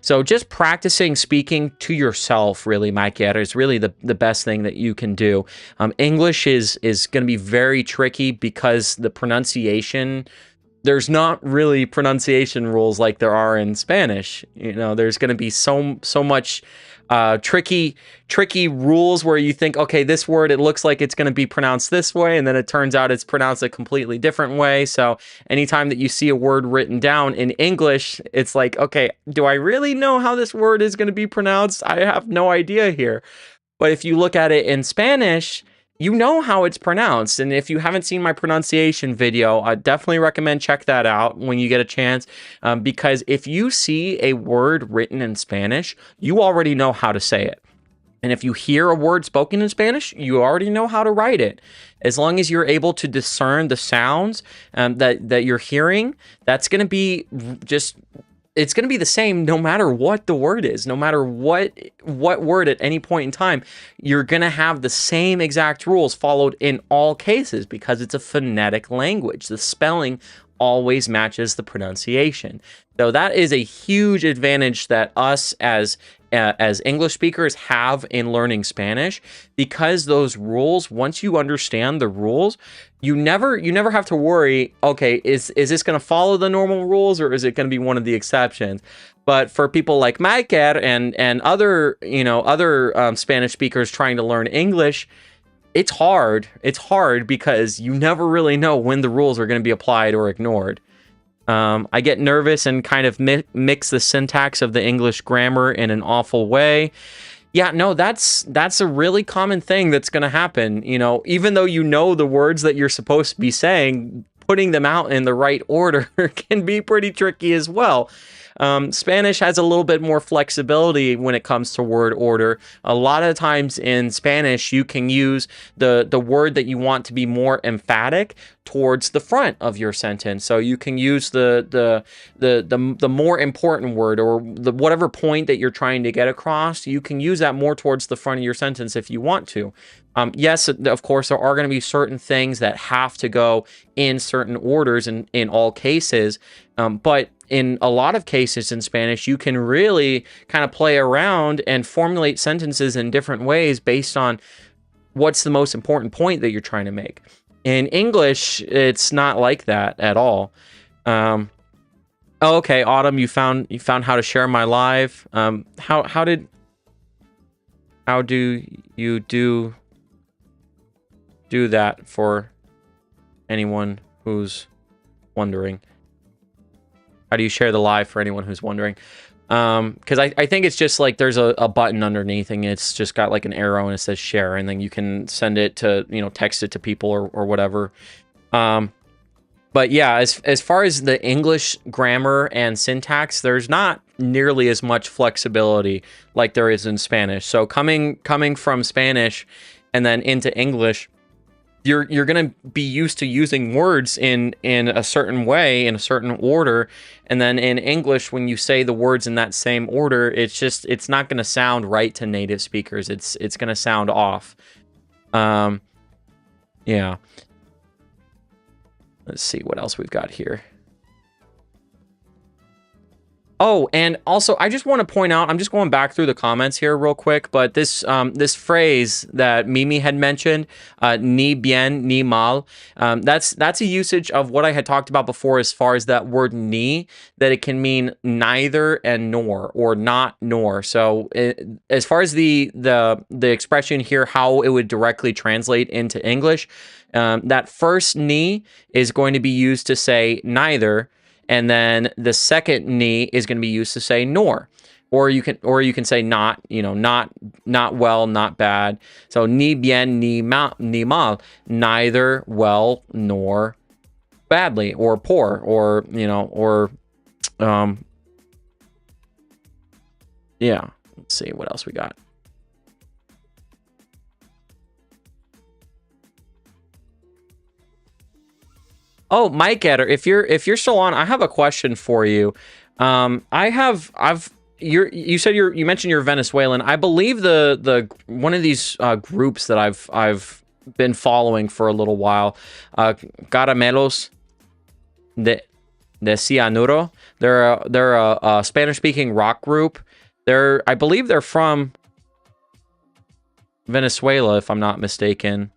So just practicing speaking to yourself, really, Maquera, is really the best thing that you can do. English is going to be very tricky because the pronunciation, there's not really pronunciation rules like there are in Spanish. There's going to be so much tricky rules where you think, okay, this word, it looks like it's going to be pronounced this way, and then it turns out it's pronounced a completely different way. So anytime that you see a word written down in English, it's like, okay, do I really know how this word is going to be pronounced? I have no idea here. But if you look at it in Spanish, you know how it's pronounced. And if you haven't seen my pronunciation video, I definitely recommend check that out when you get a chance. Because if you see a word written in Spanish, you already know how to say it. And if you hear a word spoken in Spanish, you already know how to write it. As long as you're able to discern the sounds that you're hearing, that's going to be just, it's going to be the same no matter what the word is, no matter what word at any point in time. You're going to have the same exact rules followed in all cases because it's a phonetic language. The spelling always matches the pronunciation. So that is a huge advantage that us as English speakers have in learning Spanish, because those rules, once you understand the rules, you never have to worry, okay, is this going to follow the normal rules or is it going to be one of the exceptions? But for people like Maiker and other Spanish speakers trying to learn English, it's hard. It's hard because you never really know when the rules are going to be applied or ignored. I get nervous and kind of mix the syntax of the English grammar in an awful way. Yeah, no, that's a really common thing that's going to happen. You know, even though you know the words that you're supposed to be saying, putting them out in the right order can be pretty tricky as well. Spanish has a little bit more flexibility when it comes to word order. A lot of times in Spanish, you can use the word that you want to be more emphatic towards the front of your sentence. So you can use the more important word, or the whatever point that you're trying to get across. You can use that more towards the front of your sentence if you want to. Yes, of course, there are going to be certain things that have to go in certain orders in all cases. But in a lot of cases in Spanish, you can really kind of play around and formulate sentences in different ways based on what's the most important point that you're trying to make. In English, it's not like that at all. Oh, okay, Autumn, you found how to share my live. How do you do that for anyone who's wondering? How do you share the live for anyone who's wondering? Because I think it's just like there's a button underneath and it's just got like an arrow and it says share, and then you can send it to, text it to people or whatever. But yeah, as far as the English grammar and syntax, there's not nearly as much flexibility like there is in Spanish. So coming from Spanish and then into English, you're going to be used to using words in a certain way, in a certain order. And then in English, when you say the words in that same order, it's not going to sound right to native speakers. It's going to sound off. Yeah. Let's see what else we've got here. Oh, and also, I just want to point out, I'm just going back through the comments here real quick, but this phrase that Mimi had mentioned, ni bien, ni mal, that's a usage of what I had talked about before as far as that word ni, that it can mean neither and nor, or not nor. So as far as the expression here, how it would directly translate into English, that first ni is going to be used to say neither, and then the second ni is going to be used to say nor, or you can say not, not well, not bad. So ni bien, ni mal, neither well nor badly, or poor, or yeah. Let's see what else we got. Oh, Mike Edder, if you're still on, I have a question for you. You said you mentioned you're Venezuelan. I believe the one of these groups that I've been following for a little while, Caramelos de Cianuro. They're a Spanish speaking rock group. I believe they're from Venezuela, if I'm not mistaken.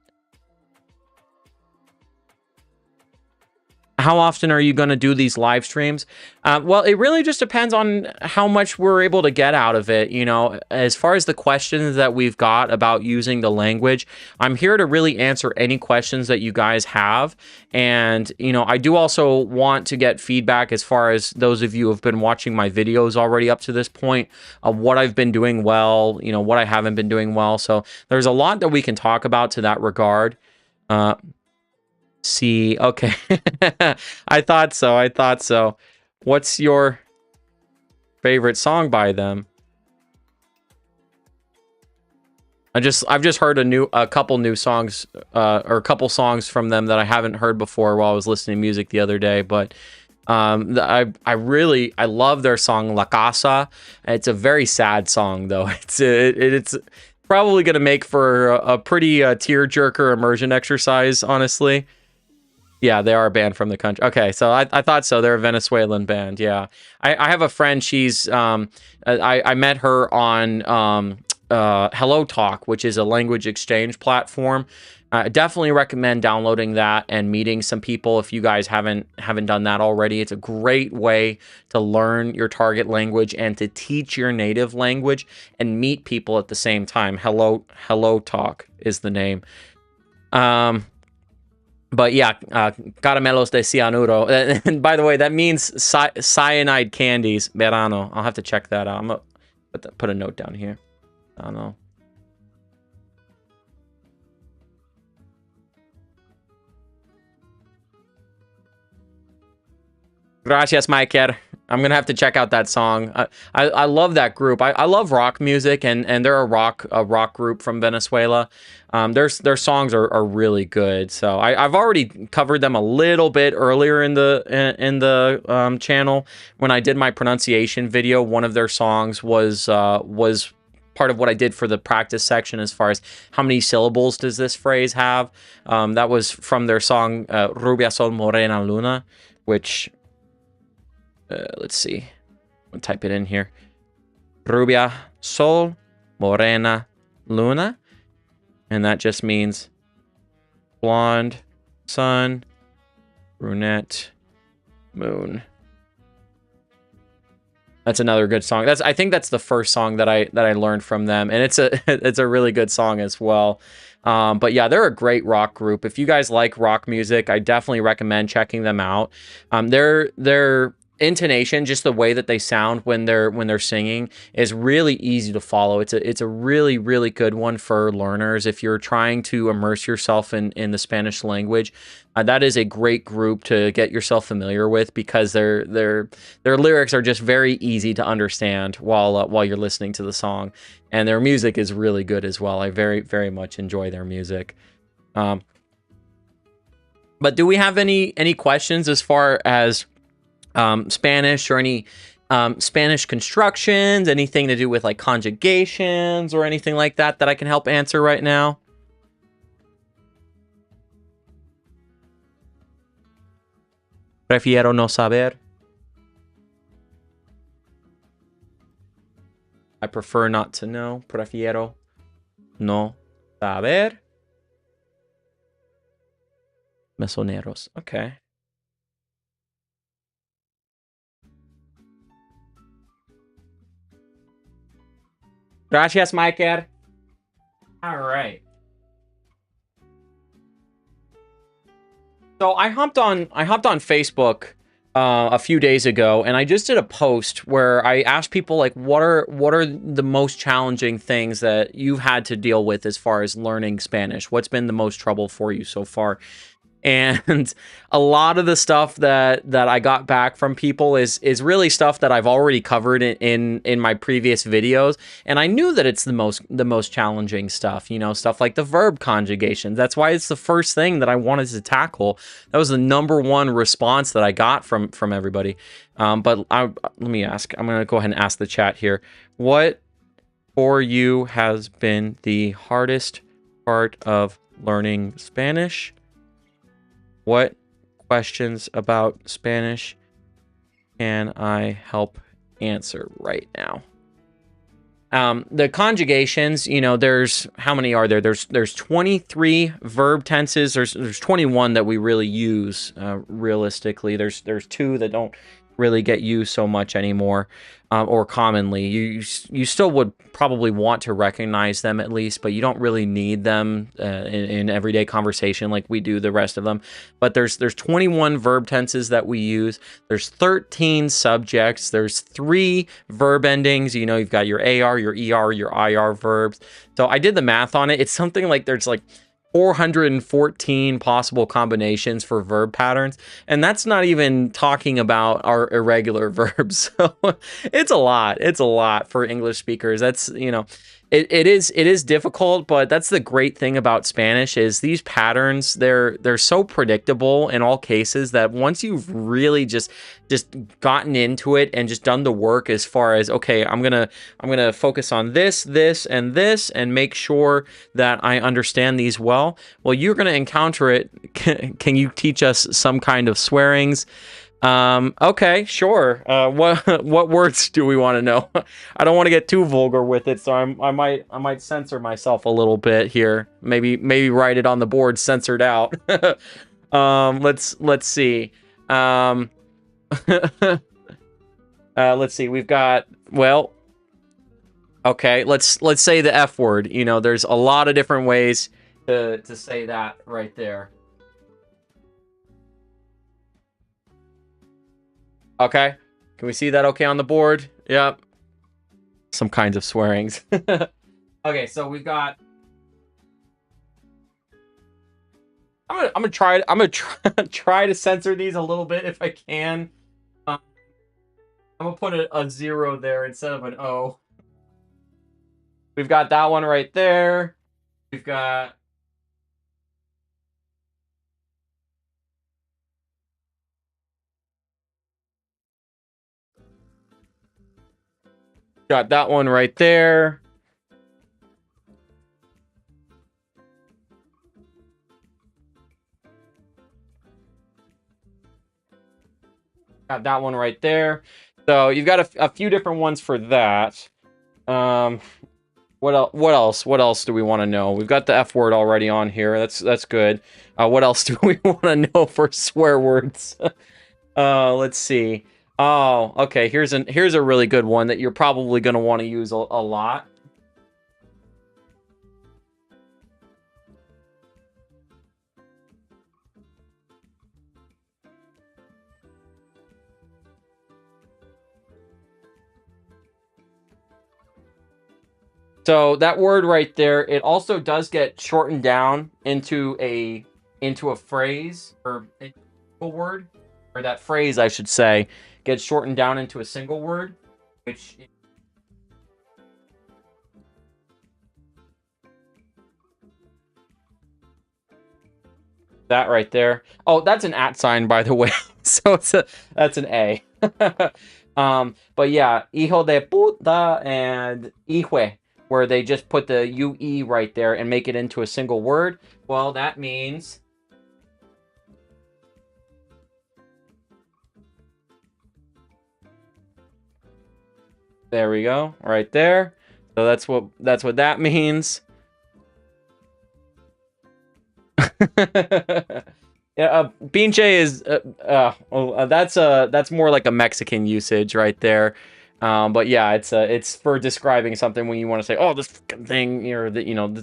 How often are you going to do these live streams? Well, it really just depends on how much we're able to get out of it. You know, as far as the questions that we've got about using the language, I'm here to really answer any questions that you guys have. And, you know, I do also want to get feedback as far as those of you who have been watching my videos already up to this point of what I've been doing well, you know, what I haven't been doing well. So there's a lot that we can talk about to that regard. See, okay. I thought so. I thought so. What's your favorite song by them? I've just heard a couple new songs, or a couple songs from them that I haven't heard before while I was listening to music the other day. But I love their song La Casa. It's a very sad song though. It's probably gonna make for a pretty tear-jerker immersion exercise, honestly. Yeah, they are a band from the country. Okay, so I thought so. They're a Venezuelan band. Yeah, I have a friend. She's I met her on Hello Talk, which is a language exchange platform. I definitely recommend downloading that and meeting some people if you guys haven't done that already. It's a great way to learn your target language and to teach your native language and meet people at the same time. Hello Talk is the name. But yeah, caramelos de cianuro. And by the way, that means cyanide candies. Verano. I'll have to check that out. I'm gonna put a note down here. I don't know. Gracias, Maiker. I'm gonna have to check out that song. I love that group. I love rock music, and they're a rock group from Venezuela. Their songs are really good. So I've already covered them a little bit earlier in the channel when I did my pronunciation video. One of their songs was part of what I did for the practice section as far as how many syllables does this phrase have. That was from their song Rubia Sol Morena Luna, which let's see. I'm gonna type it in here. Rubia Sol Morena Luna. And that just means blonde, sun, brunette, moon. That's another good song. I think that's the first song that I learned from them, and it's a really good song as well. But yeah, they're a great rock group. If you guys like rock music, I definitely recommend checking them out. Their intonation, just the way that they sound when they're singing, is really easy to follow. It's a really, really good one for learners if you're trying to immerse yourself in the Spanish language. That is a great group to get yourself familiar with because their lyrics are just very easy to understand while you're listening to the song, and their music is really good as well. I very, very much enjoy their music. But do we have any questions as far as Spanish, or any Spanish constructions, anything to do with like conjugations or anything like that I can help answer right now? Prefiero no saber. I prefer not to know. Prefiero no saber. Mesoneros. Okay. Gracias, Maiker. All right. So I hopped on Facebook a few days ago, and I just did a post where I asked people like, what are the most challenging things that you've had to deal with as far as learning Spanish? What's been the most trouble for you so far? And a lot of the stuff that I got back from people is really stuff that I've already covered in my previous videos, and I knew that it's the most challenging stuff, you know, stuff like the verb conjugation. That's why it's the first thing that I wanted to tackle. That was the #1 response that I got from everybody. But let me ask. I'm gonna go ahead and ask the chat here. What for you has been the hardest part of learning Spanish? What questions about Spanish can I help answer right now? The conjugations, you know, there's how many are there? There's 23 verb tenses. There's 21 that we really use realistically. There's two that don't really get used so much anymore, or commonly. You still would probably want to recognize them at least, but you don't really need them in everyday conversation like we do the rest of them. But there's 21 verb tenses that we use. There's 13 subjects. There's 3 verb endings. You know, you've got your AR, your ER, your IR verbs. So I did the math on it. It's something like there's like 414 possible combinations for verb patterns, and that's not even talking about our irregular verbs. So it's a lot. It's a lot for English speakers. That's, you know, it is difficult, but that's the great thing about Spanish is these patterns, they're so predictable in all cases that once you've really just gotten into it and just done the work as far as, okay, I'm gonna focus on this, and this, and make sure that I understand these well, you're gonna encounter it. Can you teach us some kind of swearings? Okay, sure. What words do we want to know? I don't want to get too vulgar with it, so I might censor myself a little bit here. Maybe write it on the board, censored out. Let's see. Let's see. We've got, well, okay, let's say the F word. You know, there's a lot of different ways to say that right there. Okay. Can we see that okay on the board? Yep. Some kinds of swearings. Okay, so we've got, I'm gonna try to censor these a little bit if I can. I'm gonna put a 0 there instead of an O. We've got that one right there. We've got that one right there. Got that one right there. So you've got a few different ones for that. What else do we want to know? We've got the F word already on here. That's good. What else do we want to know for swear words? Let's see. Oh, okay. Here's a really good one that you're probably going to want to use a lot. So that word right there, it also does get shortened down into a phrase or a single word, or that phrase I should say gets shortened down into a single word, which that right there. Oh, that's an at sign, by the way. So that's an A. But yeah, hijo de puta and hijo, where they just put the UE right there and make it into a single word. Well, that means there we go, right there. So that's what that means. Yeah, pinche is that's more like a Mexican usage right there. But yeah, it's for describing something when you want to say, oh, this thing, or the, you know,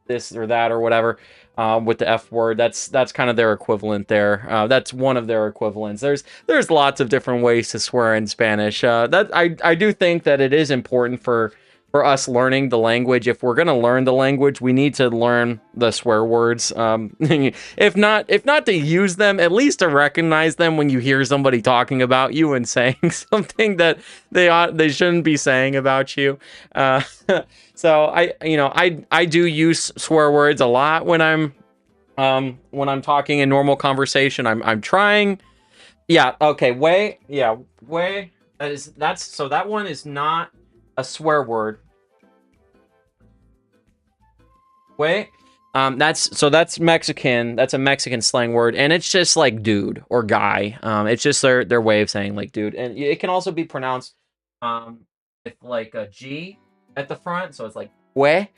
this or that or whatever. With the F word, that's kind of their equivalent there. That's one of their equivalents. There's lots of different ways to swear in Spanish. That I do think that it is important for us learning the language. If we're going to learn the language, we need to learn the swear words. If not to use them, at least to recognize them when you hear somebody talking about you and saying something that they shouldn't be saying about you. So I do use swear words a lot when I'm talking in normal conversation. I'm trying. Yeah. Okay. Way. Yeah. Way. So that one is not a swear word. Way. That's Mexican. That's a Mexican slang word, and it's just like dude or guy. It's just their way of saying like dude, and it can also be pronounced with like a G at the front, so it's like way,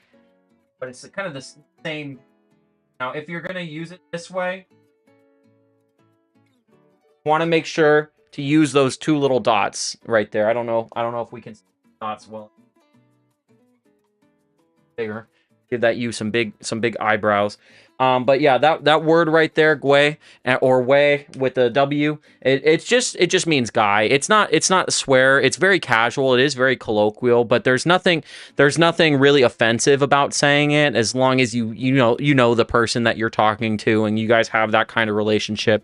but it's kind of the same. Now, if you're gonna use it this way, you want to make sure to use those two little dots right there. I don't know if we can see dots well. Bigger. Give that you some big eyebrows. But yeah, that word right there, Gwe, or way with the W, it just means guy. It's not a swear. It's very casual. It is very colloquial, but there's nothing really offensive about saying it, as long as you know the person that you're talking to and you guys have that kind of relationship.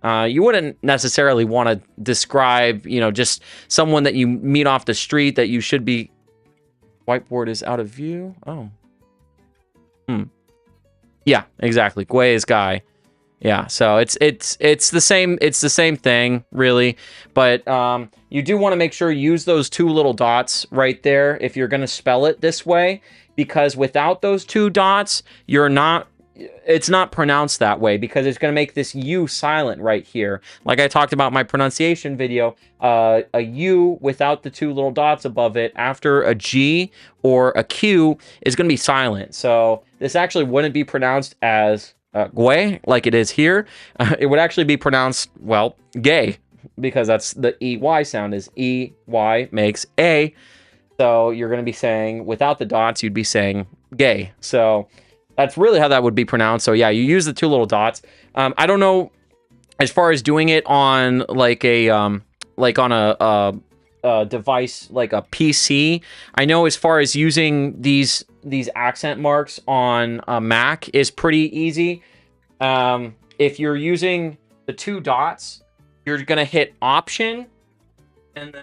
You wouldn't necessarily want to describe, just someone that you meet off the street that you should be. Whiteboard is out of view. Oh. Yeah, exactly. Gwe is guy. Yeah, so it's the same thing, really. But you do want to make sure you use those two little dots right there if you're going to spell it this way, because without those two dots, it's not pronounced that way, because it's going to make this U silent right here. Like I talked about in my pronunciation video, a U without the two little dots above it after a G or a Q is going to be silent. So this actually wouldn't be pronounced as Gwe like it is here. It would actually be pronounced, well, gay, because that's the EY sound, is EY makes A. So you're going to be saying, without the dots, you'd be saying gay. So that's really how that would be pronounced. So yeah, you use the two little dots. I don't know, as far as doing it on like a device like a PC. I know as far as using these accent marks on a Mac is pretty easy. If you're using the two dots, you're gonna hit Option, and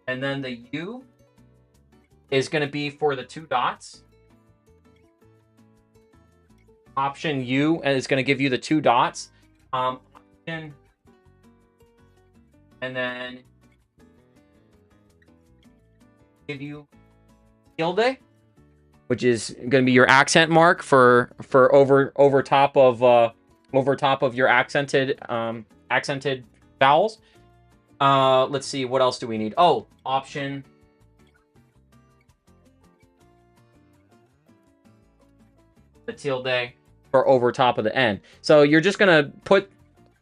then the U is gonna be for the two dots. Option U, and it's going to give you the two dots. Option, and then give you tilde, which is going to be your accent mark for over top of your accented vowels. Let's see, what else do we need? Oh, Option. The tilde for over top of the N. So you're just gonna put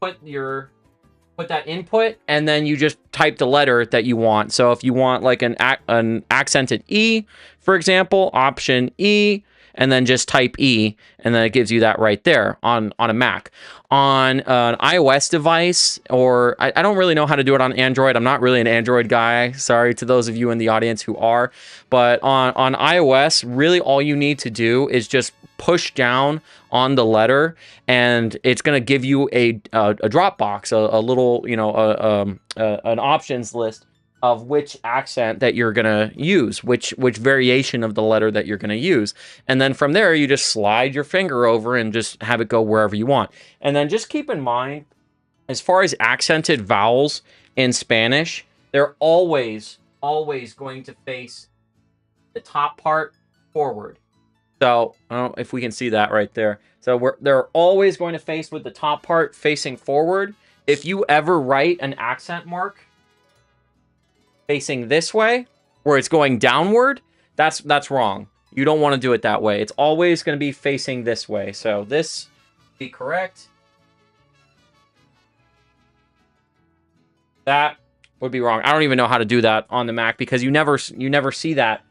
that input, and then you just type the letter that you want. So if you want like an accented E, for example, Option E, and then just type E, and then it gives you that right there on a Mac. On an iOS device, or I don't really know how to do it on Android. I'm not really an Android guy. Sorry to those of you in the audience who are. But on iOS, really all you need to do is just push down on the letter, and it's going to give you a drop box, a little, an options list of which accent that you're going to use, which variation of the letter that you're going to use. And then from there, you just slide your finger over and just have it go wherever you want. And then just keep in mind, as far as accented vowels in Spanish, they're always going to face the top part forward. So I don't know if we can see that right there. So they're always going to face with the top part facing forward. If you ever write an accent mark facing this way, where it's going downward, that's wrong. You don't want to do it that way. It's always going to be facing this way. So this would be correct. That would be wrong. I don't even know how to do that on the Mac, because you never see that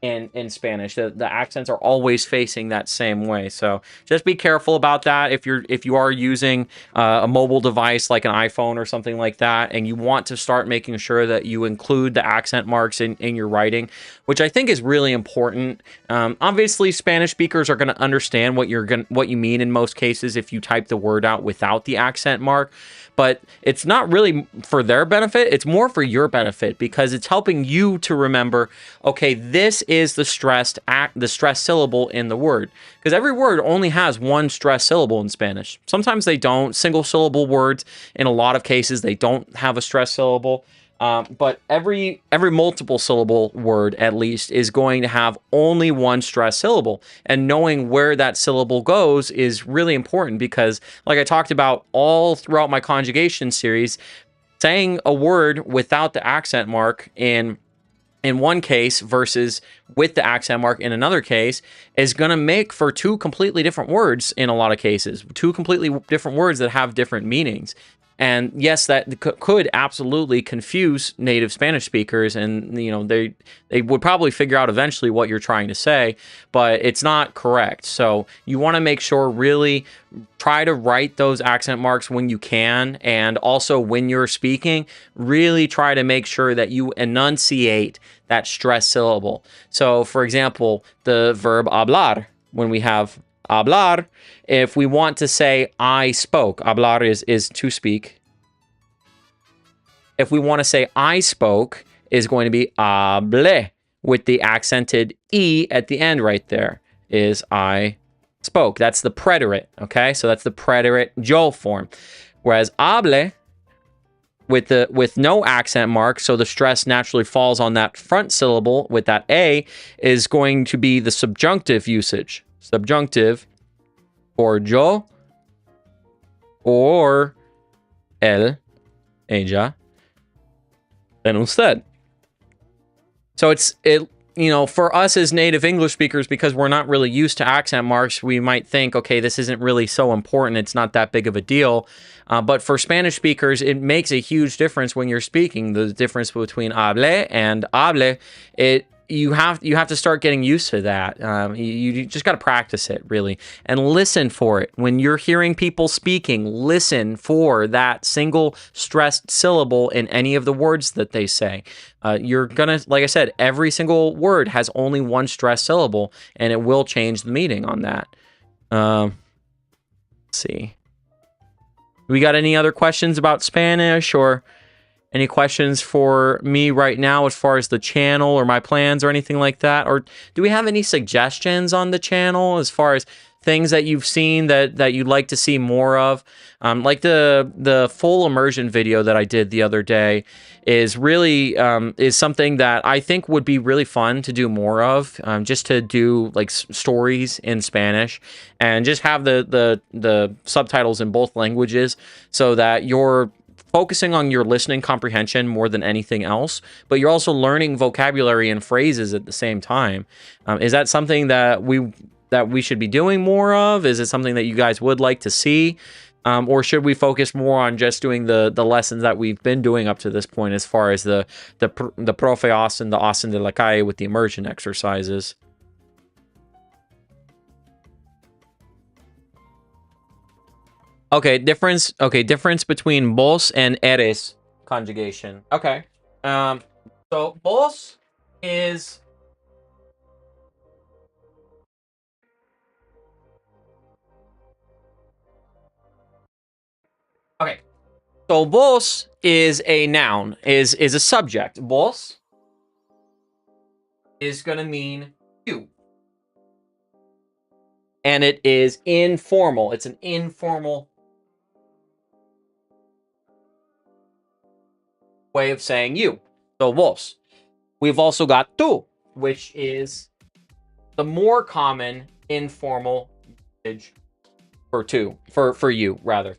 in Spanish. The accents are always facing that same way. So just be careful about that if you are using a mobile device like an iPhone or something like that, and you want to start making sure that you include the accent marks in your writing, which I think is really important. Obviously, Spanish speakers are going to understand what you mean in most cases if you type the word out without the accent mark. But it's not really for their benefit. It's more for your benefit, because it's helping you to remember, okay, this is the stressed syllable in the word. Because every word only has one stressed syllable in Spanish. Sometimes they don't. Single syllable words, in a lot of cases, they don't have a stressed syllable. But every multiple syllable word, at least, is going to have only one stressed syllable. And knowing where that syllable goes is really important, because, like I talked about all throughout my conjugation series, saying a word without the accent mark in in one case versus with the accent mark in another case is going to make for two completely different words in a lot of cases, two completely different words that have different meanings. And yes, that could absolutely confuse native Spanish speakers, and you know they would probably figure out eventually what you're trying to say, but it's not correct. So you want to make sure really try to write those accent marks when you can, and also when you're speaking, really try to make sure that you enunciate that stress syllable. So, for example, the verb hablar, when we have hablar, if we want to say I spoke, hablar is to speak. If we want to say I spoke, is going to be hablé with the accented E at the end right there, is I spoke. That's the preterite, okay? So that's the preterite yo form. Whereas hable, with no accent mark, so the stress naturally falls on that front syllable with that A, is going to be the subjunctive usage. Subjunctive for yo or él, ella, and usted. So it you know, for us as native English speakers, because we're not really used to accent marks, we might think, okay, this isn't really so important. It's not that big of a deal. But for Spanish speakers, it makes a huge difference when you're speaking. The difference between hable and hable, you have to start getting used to that. You just got to practice it, really, and listen for it. When you're hearing people speaking, listen for that single stressed syllable in any of the words that they say. You're gonna, like I said, every single word has only one stressed syllable, and it will change the meaning on that. Let's see. We got any other questions about Spanish, or any questions for me right now as far as the channel or my plans or anything like that? Or do we have any suggestions on the channel as far as things that you've seen that you'd like to see more of? Like the full immersion video that I did the other day is really is something that I think would be really fun to do more of, just to do like stories in Spanish and just have the subtitles in both languages so that you're focusing on your listening comprehension more than anything else, but you're also learning vocabulary and phrases at the same time. Is that something that we should be doing more of? Is it something that you guys would like to see? Or should we focus more on just doing the lessons that we've been doing up to this point, as far as the Profe Austin, the Austin de la Calle with the immersion exercises? Okay, difference between vos and eres conjugation. Okay. So vos is okay. So vos is a noun, is a subject. Vos is gonna mean you. And it is informal. It's an informal way of saying you. So vos. We've also got tú, which is the more common informal usage for you rather.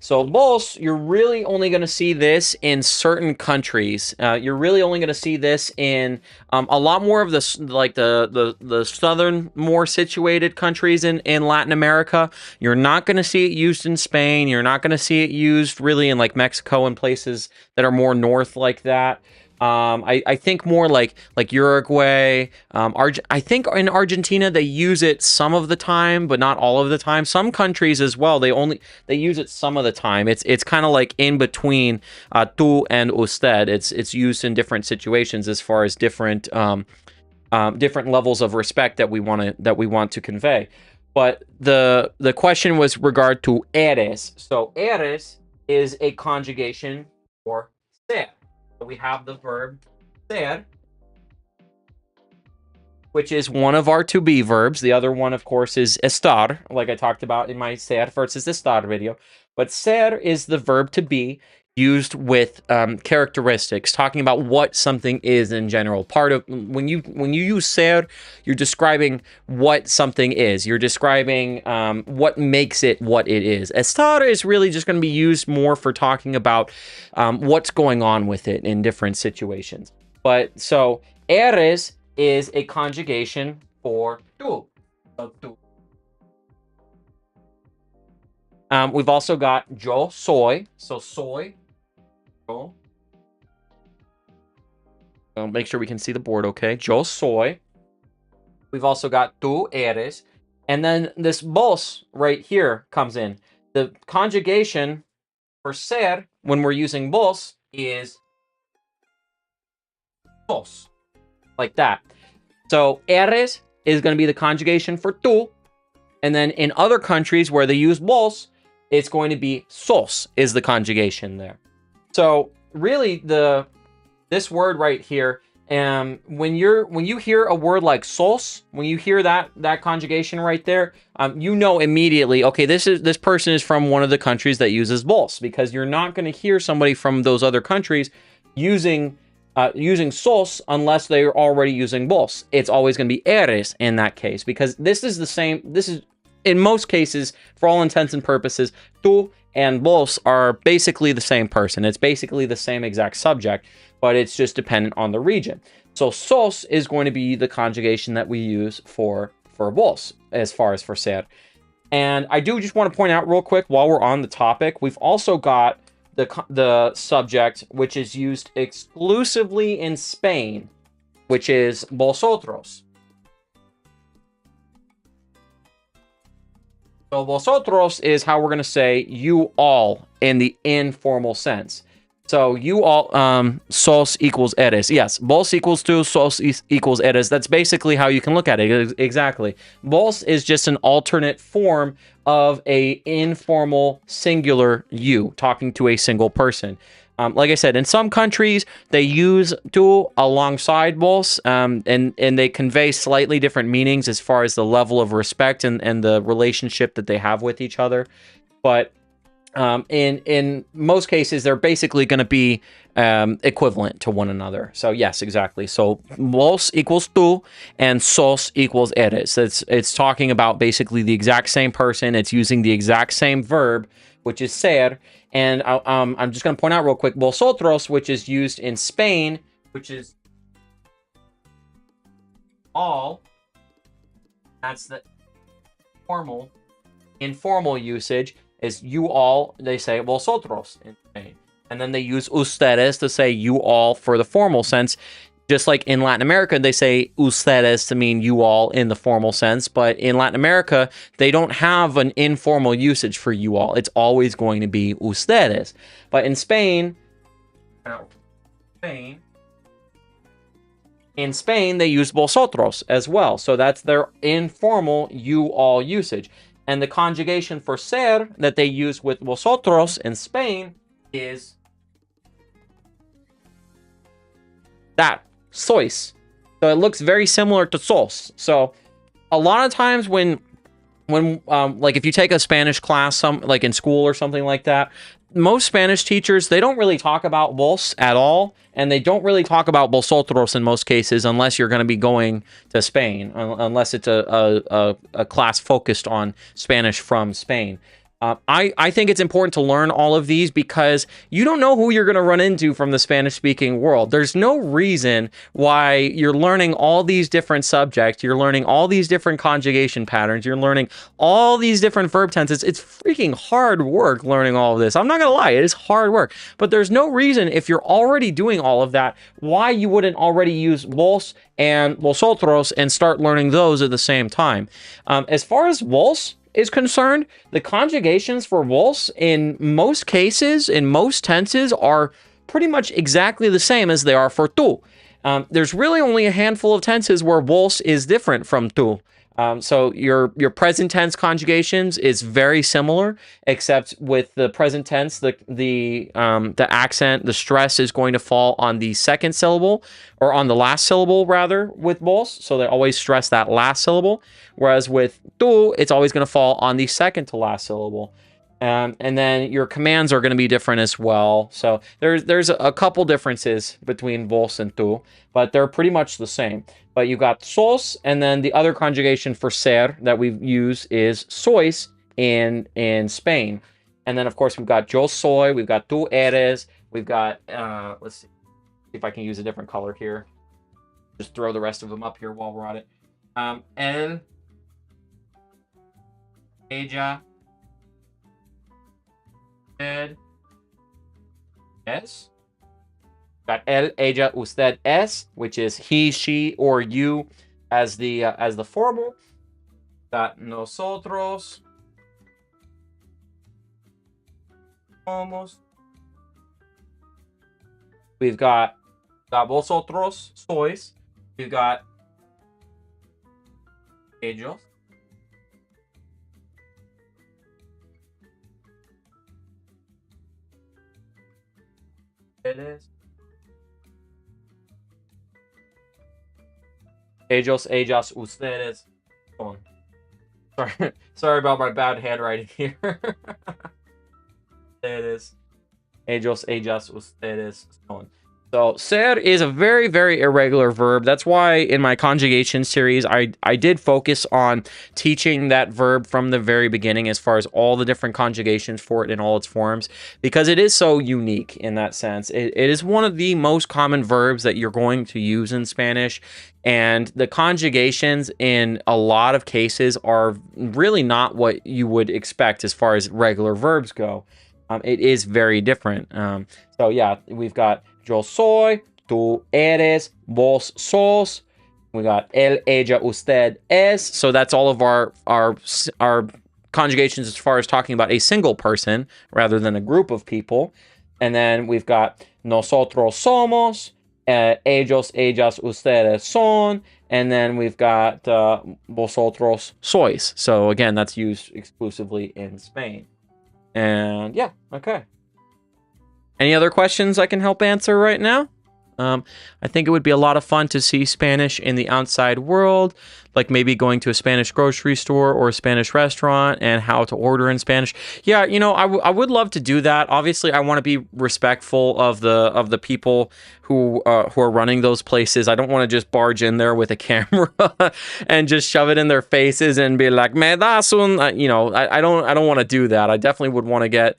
So vos, you're really only going to see this in certain countries. You're really only going to see this in a lot more of the southern, more situated countries in Latin America. You're not going to see it used in Spain. You're not going to see it used really in like Mexico and places that are more north like that. I think more like Uruguay. I think in Argentina they use it some of the time, but not all of the time. Some countries as well, they use it some of the time. It's kind of like in between tú and usted. It's used in different situations as far as different levels of respect that we want to convey. But the question was regard to eres. So eres is a conjugation for ser. We have the verb ser, which is one of our to be verbs. The other one, of course, is estar, like I talked about in my ser versus estar video. But ser is the verb to be used with characteristics, talking about what something is in general. Part of when you use ser, you're describing what something is. You're describing what makes it what it is. Estar is really just going to be used more for talking about what's going on with it in different situations. But so eres is a conjugation for tú. So, tú. We've also got yo soy. So soy. Yo. Make sure we can see the board, okay? Yo soy. We've also got tú eres. And then this vos right here comes in. The conjugation for ser, when we're using vos, is sos. Like that. So eres is going to be the conjugation for tú. And then in other countries where they use vos, it's going to be sos is the conjugation there. So really this word right here, when you hear a word like sos, when you hear that conjugation right there, you know immediately, okay, this person is from one of the countries that uses vos, because you're not going to hear somebody from those other countries using sos unless they're already using vos. It's always going to be eres in that case, because this is the same. This is, in most cases, for all intents and purposes, tú and vos are basically the same person. It's basically the same exact subject, but it's just dependent on the region. So sos is going to be the conjugation that we use for vos as far as for ser. And I do just want to point out real quick while we're on the topic, we've also got the subject, which is used exclusively in Spain, which is vosotros. So vosotros is how we're going to say you all in the informal sense. So you all, sos equals eres. Yes, vos equals tú, sos equals eres. That's basically how you can look at it. Exactly. Vos is just an alternate form of a informal singular you, talking to a single person. Like I said, in some countries, they use tú alongside vos, and they convey slightly different meanings as far as the level of respect and the relationship that they have with each other. But in most cases, they're basically going to be equivalent to one another. So yes, exactly. So vos equals tú and sos equals eres. It's talking about basically the exact same person. It's using the exact same verb, which is ser. And I'm just going to point out real quick, vosotros, which is used in Spain, which is all. That's the informal usage. Is you all, they say vosotros in Spain. And then they use ustedes to say you all for the formal sense. Just like in Latin America, they say ustedes to mean you all in the formal sense. But in Latin America, they don't have an informal usage for you all. It's always going to be ustedes. But in Spain, they use vosotros as well. So that's their informal you all usage. And the conjugation for ser that they use with vosotros in Spain is that, sois. So it looks very similar to sos. So a lot of times when like if you take a Spanish class, like in school or something like that, most Spanish teachers, they don't really talk about vos at all, and they don't really talk about vosotros in most cases unless you're going to be going to Spain, unless it's a class focused on Spanish from Spain. I think it's important to learn all of these because you don't know who you're going to run into from the Spanish-speaking world. There's no reason why you're learning all these different subjects. You're learning all these different conjugation patterns. You're learning all these different verb tenses. It's freaking hard work learning all of this. I'm not going to lie. It is hard work. But there's no reason, if you're already doing all of that, why you wouldn't already use vos and vosotros and start learning those at the same time. As far as vos is concerned, the conjugations for vos in most cases, in most tenses, are pretty much exactly the same as they are for tú. There's really only a handful of tenses where vos is different from tú. So your present tense conjugations is very similar, except with the present tense, the accent, the stress is going to fall on the second syllable, or on the last syllable rather, with vos. So they always stress that last syllable. Whereas with tú, it's always going to fall on the second to last syllable. And then your commands are going to be different as well. So there's a couple differences between vos and tú, but they're pretty much the same. But you got sos, and then the other conjugation for ser that we use is sois in Spain. And then, of course, we've got yo soy, we've got tú eres, we've got, let's see. See if I can use a different color here. Just throw the rest of them up here while we're at it. Él, ella, usted, es. Got él, ella, usted, es, which is he, she, or you as the formal. Got nosotros, somos. We've got vosotros, sois. We've got ellos. Ustedes. Ellos, ellas, ustedes. Son. Sorry about my bad handwriting here. Ustedes. Ellos, ellas, ustedes, son. So, ser is a very, very irregular verb. That's why in my conjugation series, I did focus on teaching that verb from the very beginning as far as all the different conjugations for it in all its forms, because it is so unique in that sense. It is one of the most common verbs that you're going to use in Spanish, and the conjugations in a lot of cases are really not what you would expect as far as regular verbs go. It is very different. So yeah, we've got yo soy, tú eres, vos sos. We got él, ella, usted, es. So that's all of our conjugations as far as talking about a single person rather than a group of people. And then we've got nosotros somos, ellos, ellas, ustedes son. And then we've got vosotros sois. So again, that's used exclusively in Spain. And yeah, okay. Any other questions I can help answer right now? I think it would be a lot of fun to see Spanish in the outside world, like maybe going to a Spanish grocery store or a Spanish restaurant and how to order in Spanish. Yeah, you know, I would love to do that. Obviously, I want to be respectful of the people who are running those places. I don't want to just barge in there with a camera and just shove it in their faces and be like, "Me das un," you know, I don't want to do that. I definitely would want to get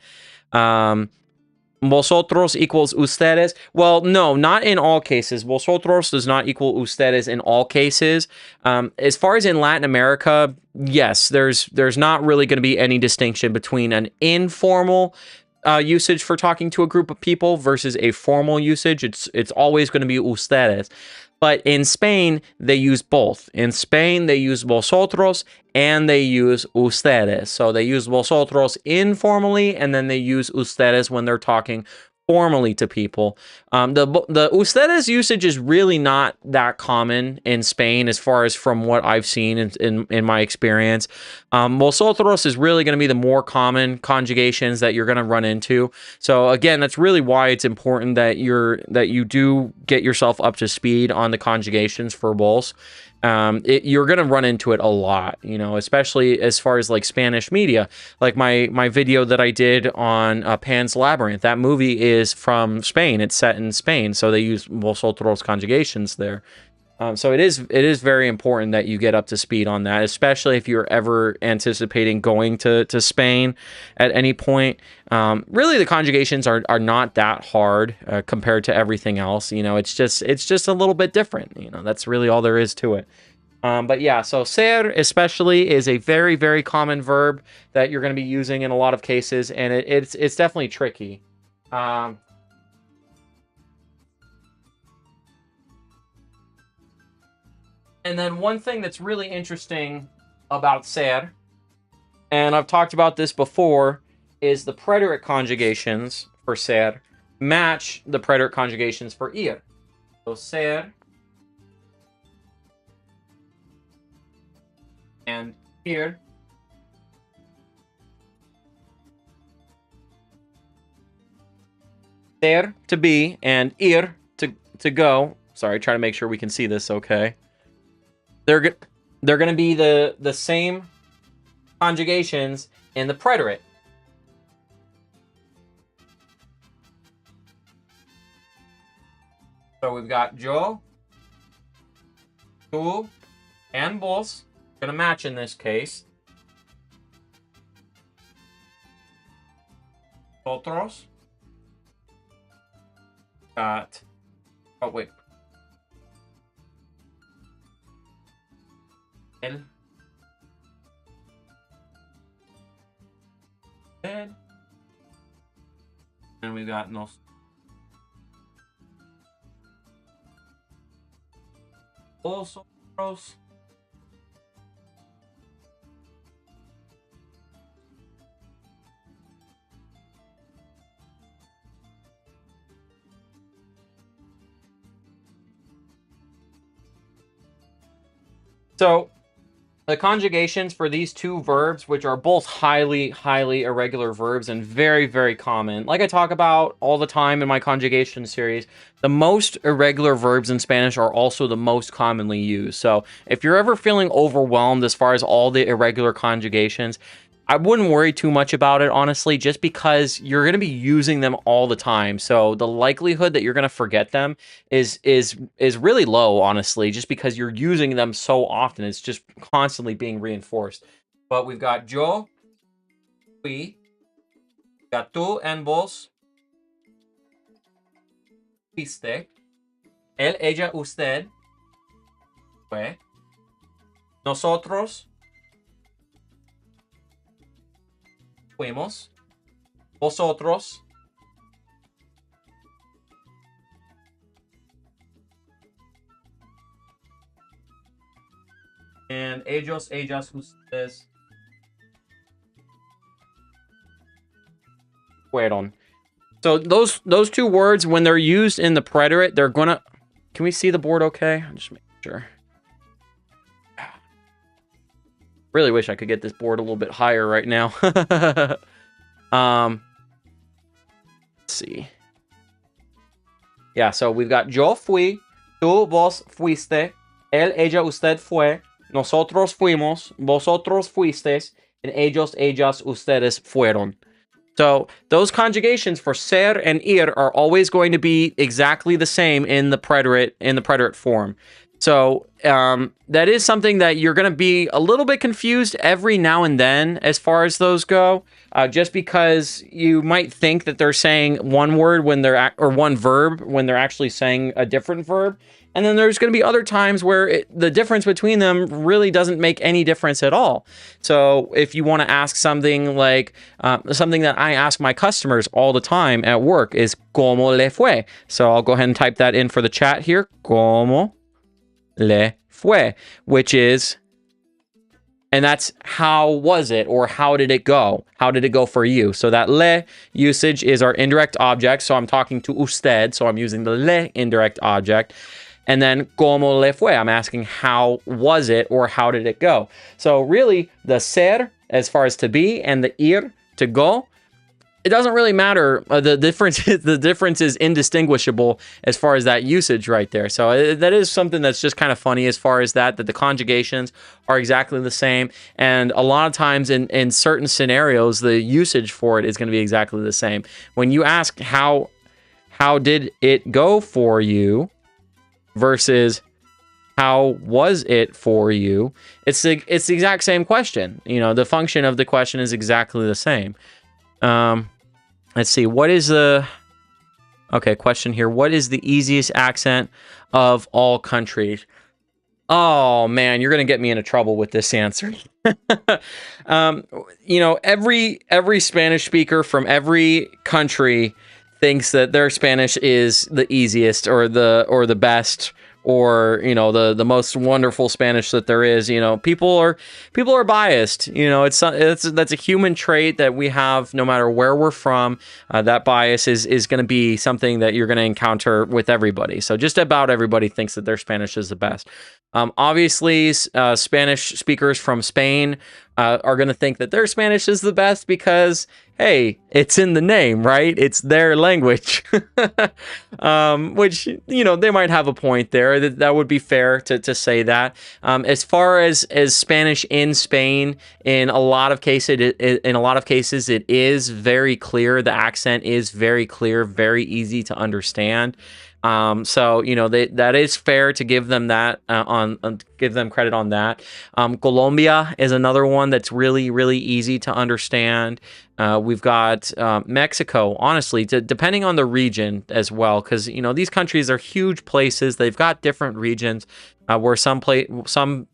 vosotros equals ustedes. Well, no, not in all cases. Vosotros does not equal ustedes in all cases. As far as in Latin America, yes, there's not really going to be any distinction between an informal usage for talking to a group of people versus a formal usage. It's always going to be ustedes. But in Spain, they use both. In Spain, they use vosotros and they use ustedes. So they use vosotros informally, and then they use ustedes when they're talking formally to people. The ustedes usage is really not that common in Spain as far as from what I've seen in my experience. Vosotros is really going to be the more common conjugations that you're going to run into. So again, that's really why it's important that you do get yourself up to speed on the conjugations for both. You're going to run into it a lot, you know, especially as far as like Spanish media. Like my video that I did on Pan's Labyrinth, that movie is from Spain. It's set in Spain, so they use vosotros conjugations there. So it is very important that you get up to speed on that, especially if you're ever anticipating going to Spain at any point. Really, the conjugations are not that hard compared to everything else. You know, it's just a little bit different. You know, that's really all there is to it. But yeah, so ser especially is a very, very common verb that you're going to be using in a lot of cases, and it's definitely tricky. And then one thing that's really interesting about ser, and I've talked about this before, is the preterite conjugations for ser match the preterite conjugations for ir. So ser and ir ser to be and ir to go. Sorry, try to make sure we can see this okay. They're going to be the same conjugations in the preterite. So we've got yo, tú, and vos. Going to match in this case. Otros. Got Oh, wait. El. Ed. And we've got nosotros. So the conjugations for these two verbs, which are both highly, highly irregular verbs and very, very common, like I talk about all the time in my conjugation series, the most irregular verbs in Spanish are also the most commonly used. So if you're ever feeling overwhelmed as far as all the irregular conjugations, I wouldn't worry too much about it, honestly, just because you're going to be using them all the time. So the likelihood that you're going to forget them is really low, honestly, just because you're using them so often. It's just constantly being reinforced. But we've got yo, fui, got tú and vos, fuiste, él, ella, usted, fue, nosotros, fuimos, vosotros, and ellos, ellas, ustedes, fueron. So those two words, when they're used in the preterite, they're gonna... Can we see the board okay? I'm just making sure. Really wish I could get this board a little bit higher right now. Let's see. Yeah, so we've got yo fui, tú, vos fuiste, él, ella, usted fue, nosotros fuimos, vosotros fuisteis, and ellos, ellas, ustedes fueron. So those conjugations for ser and ir are always going to be exactly the same in the preterite form. So that is something that you're going to be a little bit confused every now and then as far as those go, just because you might think that they're saying one word when they're or one verb when they're actually saying a different verb. And then there's going to be other times where the difference between them really doesn't make any difference at all. So if you want to ask something like something that I ask my customers all the time at work is ¿Cómo le fue? So I'll go ahead and type that in for the chat here. ¿Cómo le fue? Which is, and that's how was it, or how did it go? How did it go for you? So that le usage is our indirect object. So I'm talking to usted, so I'm using the le indirect object. And then, ¿Cómo le fue? I'm asking, how was it, or how did it go? So really, the ser, as far as to be, and the ir, to go, it doesn't really matter. The difference is indistinguishable as far as that usage right there. So that is something that's just kind of funny as far as that the conjugations are exactly the same. And a lot of times in certain scenarios, the usage for it is going to be exactly the same. When you ask, how did it go for you? Versus how was it for you? It's the exact same question. You know, the function of the question is exactly the same. Let's see. What is the... Okay, question here. What is the easiest accent of all countries? Oh, man, you're going to get me into trouble with this answer. You know, every Spanish speaker from every country thinks that their Spanish is the easiest or the best, or, you know, the most wonderful Spanish that there is. You know, people are biased. You know, that's a human trait that we have no matter where we're from. That bias is going to be something that you're going to encounter with everybody. So just about everybody thinks that their Spanish is the best. Obviously, Spanish speakers from Spain are going to think that their Spanish is the best because, hey, it's in the name, right? It's their language. Which, you know, they might have a point there. That would be fair to say that. As far as Spanish in Spain, in a lot of cases, it is very clear. The accent is very clear, very easy to understand. So, you know, that is fair to give them that give them credit on that. Colombia is another one that's really, really easy to understand. We've got Mexico, honestly, depending on the region as well, because these countries are huge places. They've got different regions where some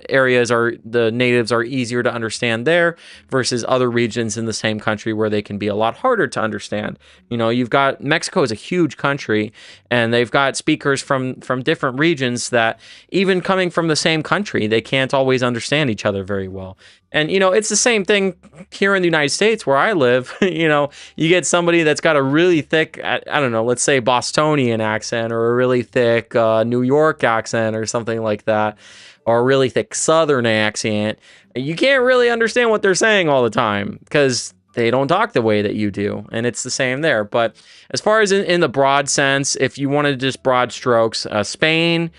areas are the natives are easier to understand there versus other regions in the same country where they can be a lot harder to understand. You've got Mexico is a huge country, and they've got speakers from different regions that even coming from the same country, they can't always understand each other very well. And, it's the same thing here in the United States where I live. You get somebody that's got a really thick, I don't know, let's say Bostonian accent or a really thick New York accent or something like that, or a really thick Southern accent. You can't really understand what they're saying all the time because they don't talk the way that you do. And it's the same there. But as far as in the broad sense, if you wanted just broad strokes, Spain,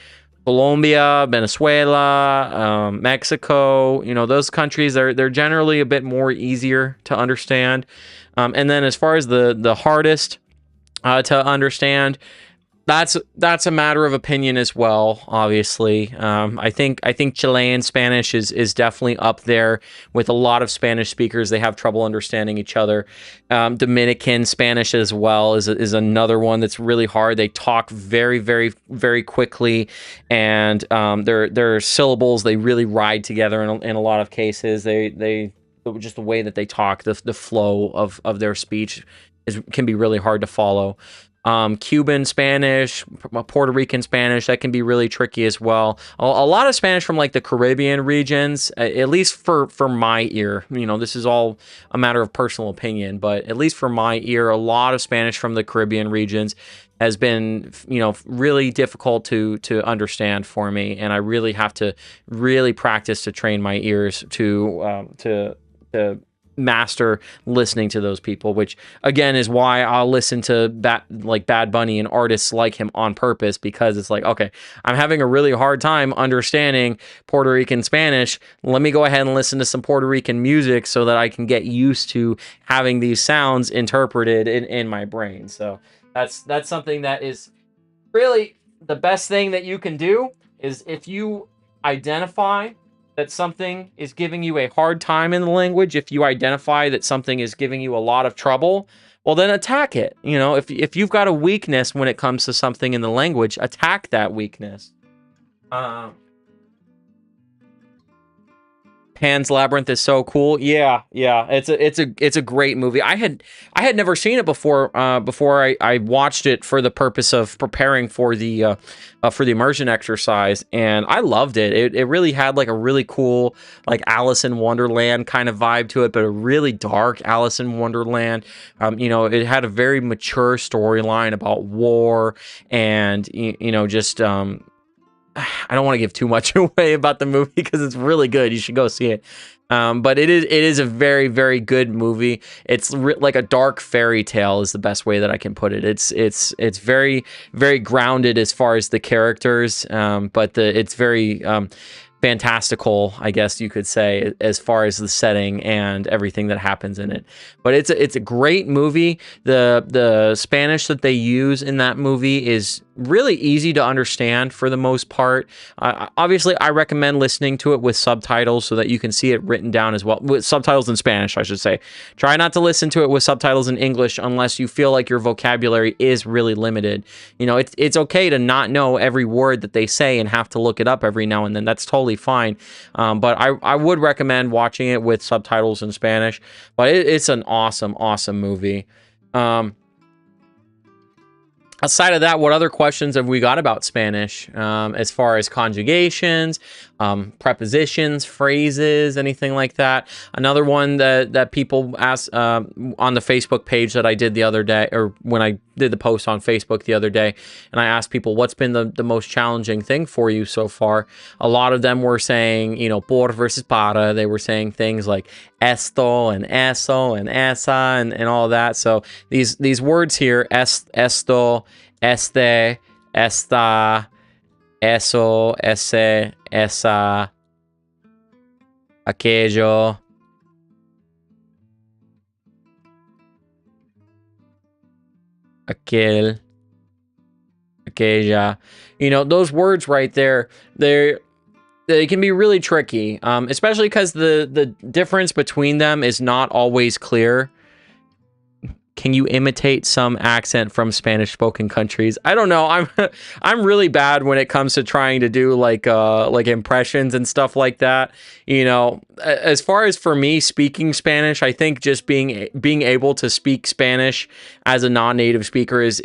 Colombia, Venezuela, Mexico, those countries they're generally a bit more easier to understand. And then as far as the hardest to understand, that's a matter of opinion as well. Obviously, I think Chilean Spanish is definitely up there with a lot of Spanish speakers. They have trouble understanding each other. Dominican Spanish as well is another one that's really hard. They talk very, very, very quickly, and their syllables they really ride together in a lot of cases. They just the way that they talk, the flow of their speech can be really hard to follow. Cuban Spanish, Puerto Rican Spanish, that can be really tricky as well. A lot of Spanish from like the Caribbean regions, at least for my ear, this is all a matter of personal opinion, but at least for my ear, a lot of Spanish from the Caribbean regions has been, really difficult to understand for me. And I really have to really practice to train my ears to master listening to those people, which again is why I'll listen to Bad Bunny and artists like him on purpose, because it's like, okay, I'm having a really hard time understanding Puerto Rican Spanish. Let me go ahead and listen to some Puerto Rican music so that I can get used to having these sounds interpreted in my brain. So that's something that is really the best thing that you can do is if you identify that something is giving you a hard time in the language, if you identify that something is giving you a lot of trouble, well, then attack it. If you've got a weakness when it comes to something in the language, attack that weakness. Pan's Labyrinth is so cool. Yeah. It's a great movie. I had never seen it before I watched it for the purpose of preparing for the immersion exercise, and I loved it. It really had like a really cool like Alice in Wonderland kind of vibe to it, but a really dark Alice in Wonderland. It had a very mature storyline about war and just I don't want to give too much away about the movie because it's really good. You should go see it. But it is a very, very good movie. It's like a dark fairy tale is the best way that I can put it. It's very, very grounded as far as the characters, but it's very fantastical, I guess you could say, as far as the setting and everything that happens in it. But it's a great movie. The Spanish that they use in that movie is really easy to understand for the most part. Obviously, I recommend listening to it with subtitles so that you can see it written down as well. With subtitles in Spanish, I should say. Try not to listen to it with subtitles in English unless you feel like your vocabulary is really limited. It's okay to not know every word that they say and have to look it up every now and then. That's totally fine. But I would recommend watching it with subtitles in Spanish. But it's an awesome, awesome movie. Outside of that, what other questions have we got about Spanish as far as conjugations, prepositions, phrases, anything like that? Another one that people ask on the Facebook page that I did the other day, or when I did the post on Facebook the other day, and I asked people, what's been the most challenging thing for you so far? A lot of them were saying, por versus para. They were saying things like esto and eso and esa and all that. So these words here, esto, este, esta, eso, ese, esa, aquello, aquel, aquella. Those words right there, they can be really tricky, especially because the difference between them is not always clear. Can you imitate some accent from Spanish spoken countries? I don't know. I'm really bad when it comes to trying to do like impressions and stuff like that. You know, as far as for me speaking Spanish, I think just being able to speak Spanish as a non-native speaker is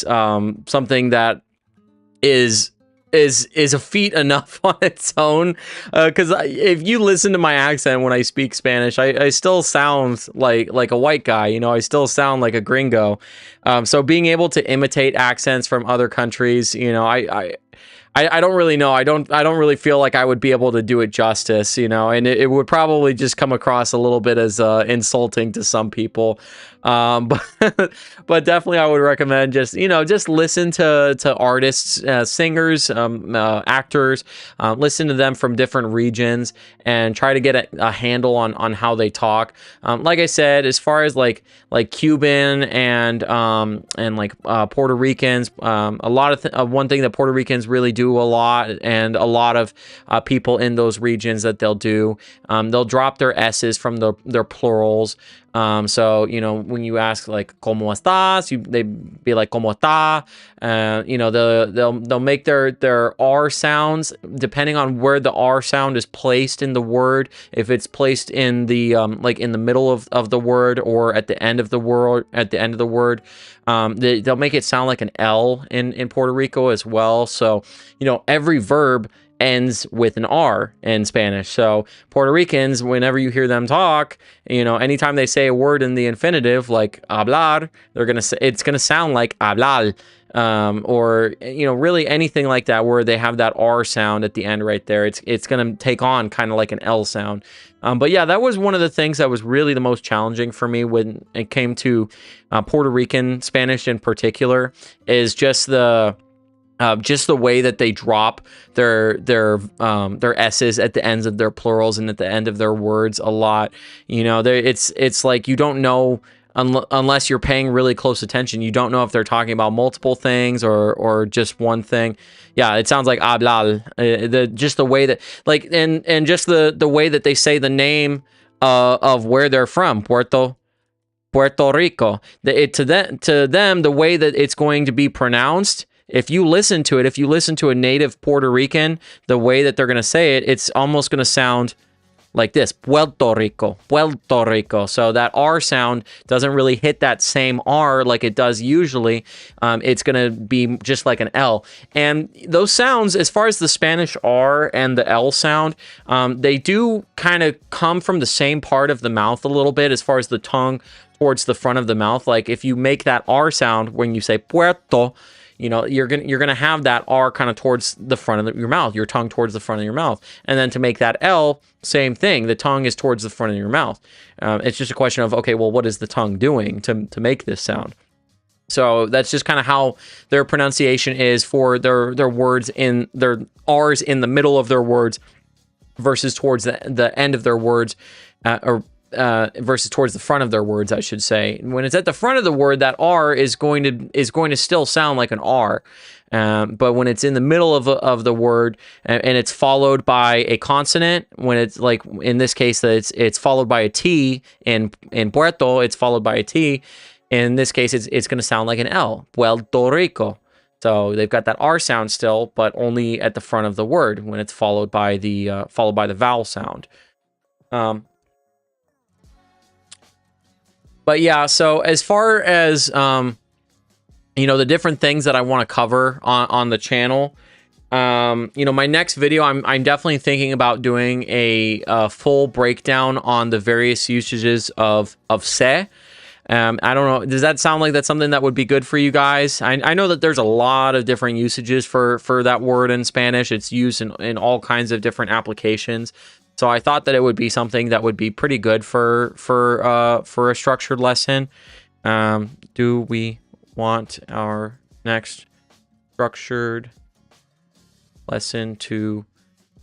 something that is a feat enough on its own, because if you listen to my accent when I speak Spanish, I still sound like a white guy, you know. I still sound like a gringo. So being able to imitate accents from other countries, you know, I don't really know. I don't really feel like I would be able to do it justice, you know, and it would probably just come across a little bit as insulting to some people. But but definitely I would recommend just, you know, just listen to artists, singers, actors, listen to them from different regions and try to get a handle on how they talk. Like I said, as far as like Cuban and like Puerto Ricans, a lot of one thing that Puerto Ricans really do a lot, and a lot of people in those regions that they'll drop their S's from their plurals. So, you know, when you ask like "Cómo estás?", they be like "Cómo está?" You know, they'll make their R sounds depending on where the R sound is placed in the word. If it's placed in the like in the middle of the word or at the end of the word, they'll make it sound like an L in Puerto Rico as well. So, you know, every verb ends with an R in Spanish. So Puerto Ricans, whenever you hear them talk, you know, anytime they say a word in the infinitive like hablar, they're gonna say it's gonna sound like hablar, or, you know, really anything like that where they have that R sound at the end right there. It's gonna take on kind of like an L sound. But yeah, that was one of the things that was really the most challenging for me when it came to Puerto Rican Spanish in particular, is just the way that they drop their S's at the ends of their plurals and at the end of their words a lot. You know, it's like you don't know unless you're paying really close attention. You don't know if they're talking about multiple things or just one thing. Yeah, it sounds like hablar. Just the way that like and just the way that they say the name of where they're from, Puerto Rico. To them, the way that it's going to be pronounced, if you listen to a native Puerto Rican, the way that they're going to say it, it's almost going to sound like this: Puerto Rico, Puerto Rico. So that R sound doesn't really hit that same R like it does usually. It's going to be just like an L. And those sounds, as far as the Spanish R and the L sound, they do kind of come from the same part of the mouth a little bit, as far as the tongue towards the front of the mouth. Like if you make that R sound when you say Puerto, you know, you're gonna have that R kind of towards the front of your mouth, your tongue towards the front of your mouth. And then to make that L, same thing. The tongue is towards the front of your mouth. It's just a question of, okay, well, what is the tongue doing to make this sound? So that's just kind of how their pronunciation is for their words, in their R's in the middle of their words versus towards the end of their words, versus towards the front of their words, I should say. When it's at the front of the word, that R is going to still sound like an R. But when it's in the middle of the word and it's followed by a consonant, when it's like in this case that it's followed by a T in Puerto, it's followed by a T. In this case, it's going to sound like an L, Puerto Rico. So they've got that R sound still, but only at the front of the word when it's followed by the vowel sound. But yeah, so as far as you know, the different things that I want to cover on the channel, you know, my next video, I'm definitely thinking about doing a full breakdown on the various usages of se. I don't know, does that sound like that's something that would be good for you guys? I know that there's a lot of different usages for that word in Spanish. It's used in all kinds of different applications. So I thought that it would be something that would be pretty good for a structured lesson. Do we want our next structured lesson to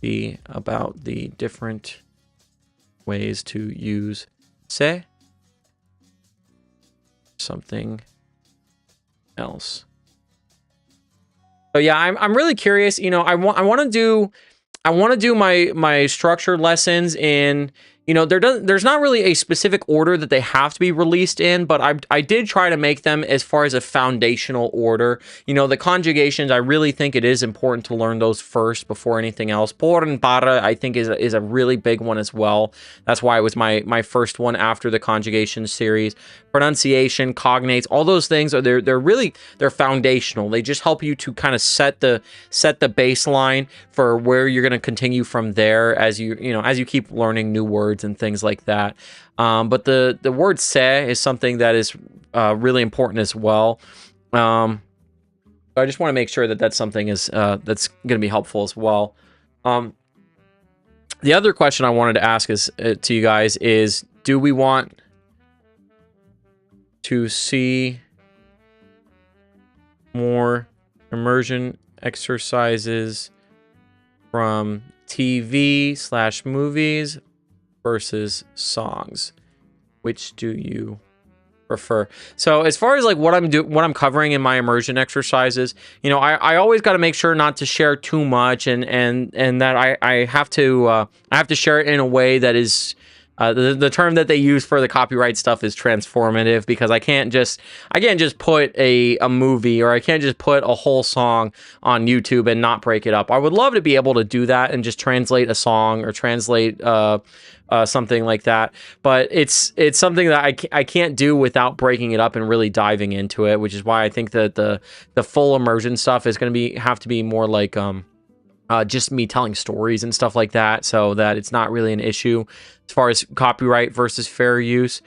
be about the different ways to use se? Something else. So yeah, I'm really curious. You know, I want to do I want to do my structured lessons in, there's not really a specific order that they have to be released in, but I did try to make them as far as a foundational order. The conjugations, I really think it is important to learn those first before anything else. Por and para, I think is a really big one as well. That's why it was my first one after the conjugation series. Pronunciation, cognates, all those things they're foundational. They just help you to kind of set the baseline for where you're going to continue from there as you keep learning new words and things like that. But the word "se" is something that is really important as well. I just want to make sure that that's something that's going to be helpful as well. The other question I wanted to ask to you guys is, do we want to see more immersion exercises from TV/movies versus songs? Which do you prefer? So as far as like what I'm covering in my immersion exercises, I always got to make sure not to share too much, and that I have to share it in a way that is the term that they use for the copyright stuff is transformative, because I can't just put a movie, or I can't just put a whole song on YouTube and not break it up. I would love to be able to do that and just translate a song or translate something like that, but it's something that I can't do without breaking it up and really diving into it, which is why I think that the full immersion stuff is going to have to be more like just me telling stories and stuff like that, so that it's not really an issue as far as copyright versus fair use.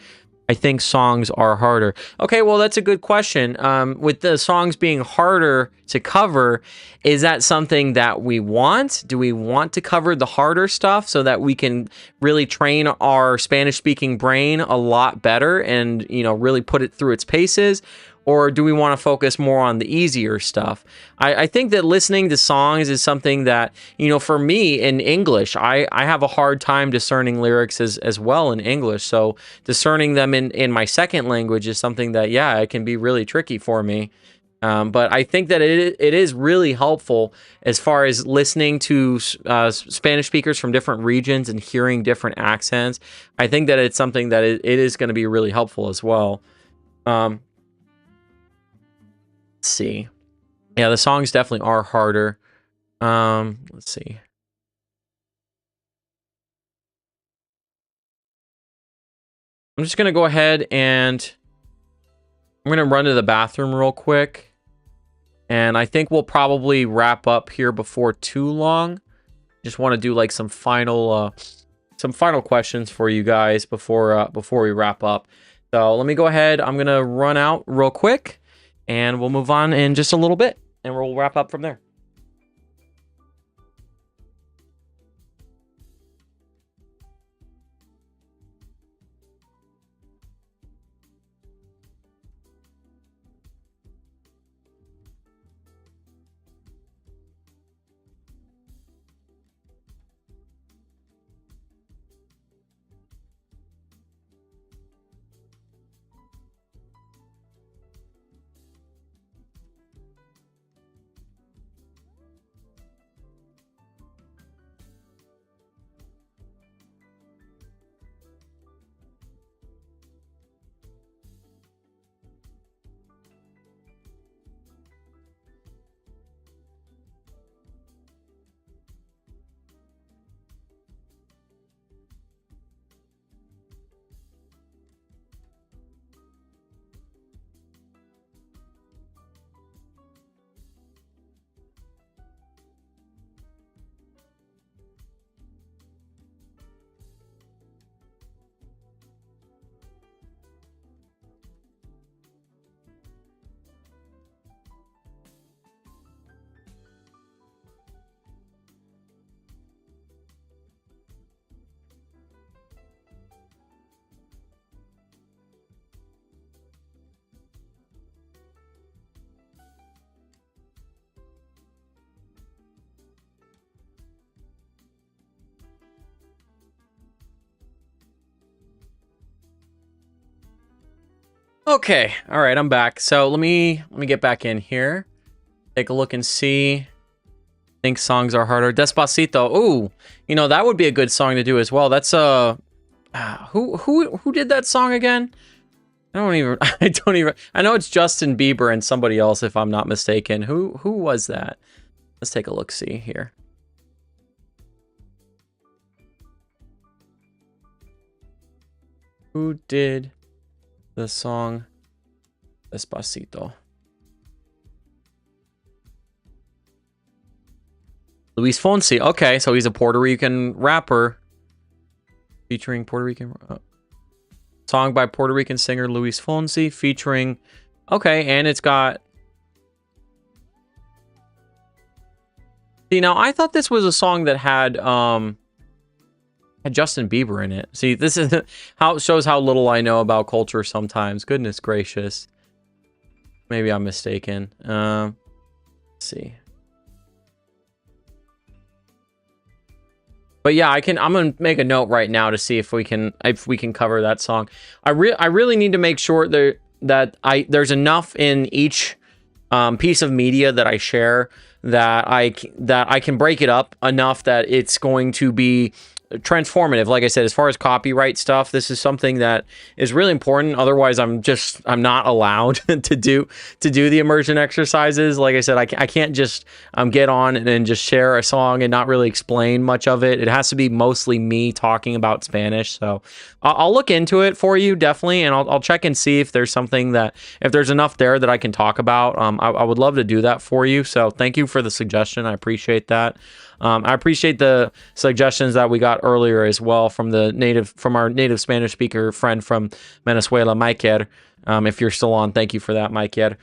I think songs are harder. Okay, well, that's a good question. With the songs being harder to cover, is that something that we want? Do we want to cover the harder stuff so that we can really train our Spanish-speaking brain a lot better and, really put it through its paces? Or do we want to focus more on the easier stuff? I think that listening to songs is something that, for me in English, I have a hard time discerning lyrics as well in English. So discerning them in my second language is something that, it can be really tricky for me. But I think that it is really helpful as far as listening to Spanish speakers from different regions and hearing different accents. I think that it's something that it is going to be really helpful as well. Let's see. Yeah, the songs definitely are harder. Let's see. I'm just going to go ahead and I'm going to run to the bathroom real quick. And I think we'll probably wrap up here before too long. Just want to do like some final questions for you guys before we wrap up. So let me go ahead. I'm going to run out real quick. And we'll move on in just a little bit, and we'll wrap up from there. Okay, all right, I'm back. So let me get back in here, take a look and see Think songs are harder. Despacito. Ooh, you know, that would be a good song to do as well. That's who did that song again? I don't even I know it's Justin Bieber and somebody else if I'm not mistaken. Who was that? Let's take a look see here. Who did the song Despacito? Luis Fonsi. Okay, so he's a Puerto Rican rapper featuring Puerto Rican song by Puerto Rican singer Luis Fonsi featuring okay, and it's got See, now I thought this was a song that had Justin Bieber in it. See, this is how shows how little I know about culture sometimes. Goodness gracious. Maybe I'm mistaken. Let's see. But yeah, I'm gonna make a note right now to see if we can cover that song. I really need to make sure that there's enough in each piece of media that I share that I can break it up enough that it's going to be transformative. Like I said, as far as copyright stuff, this is something that is really important. Otherwise, I'm not allowed to do the immersion exercises. Like I said, I can't just get on and then just share a song and not really explain much of it. It has to be mostly me talking about Spanish. So I'll look into it for you, definitely, and I'll check and see if there's something if there's enough there that I can talk about. I would love to do that for you. So thank you for the suggestion. I appreciate that. I appreciate the suggestions that we got earlier as well from our native Spanish speaker friend from Venezuela, Maiker. If you're still on, thank you for that, Maiker.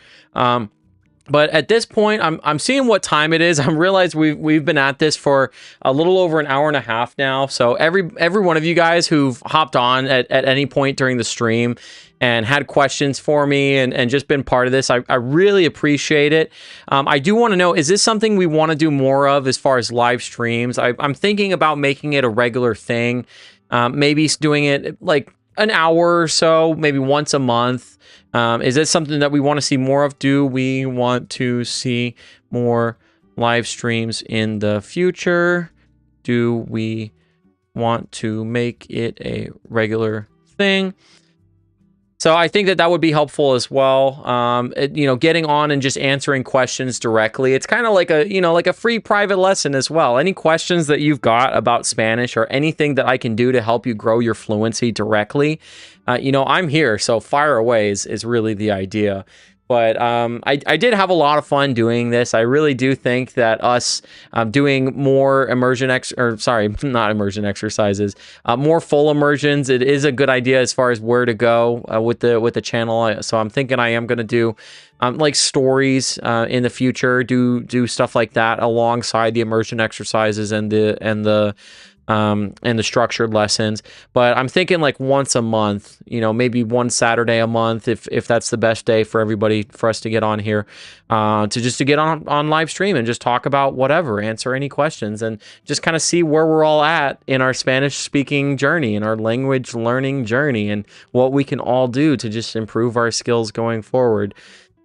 But at this point, I'm seeing what time it is. I realize we've been at this for a little over an hour and a half now. So every one of you guys who've hopped on at any point during the stream and had questions for me and just been part of this, I really appreciate it. I do want to know, is this something we want to do more of as far as live streams? I'm thinking about making it a regular thing, maybe doing it like an hour or so, maybe once a month. Is this something that we want to see more of? Do we want to see more live streams in the future? Do we want to make it a regular thing? So I think that would be helpful as well. Getting on and just answering questions directly. It's kind of like a free private lesson as well. Any questions that you've got about Spanish or anything that I can do to help you grow your fluency directly, I'm here. So fire away is really the idea. But I did have a lot of fun doing this. I really do think that us doing more more full immersions, it is a good idea as far as where to go with the channel. So I'm thinking I am going to do like stories in the future, do stuff like that alongside the immersion exercises and the structured lessons. But I'm thinking like once a month, maybe one Saturday a month, if that's the best day for everybody, for us to get on here, to get on live stream and just talk about whatever, answer any questions, and just kind of see where we're all at in our Spanish speaking journey and our language learning journey, and what we can all do to just improve our skills going forward.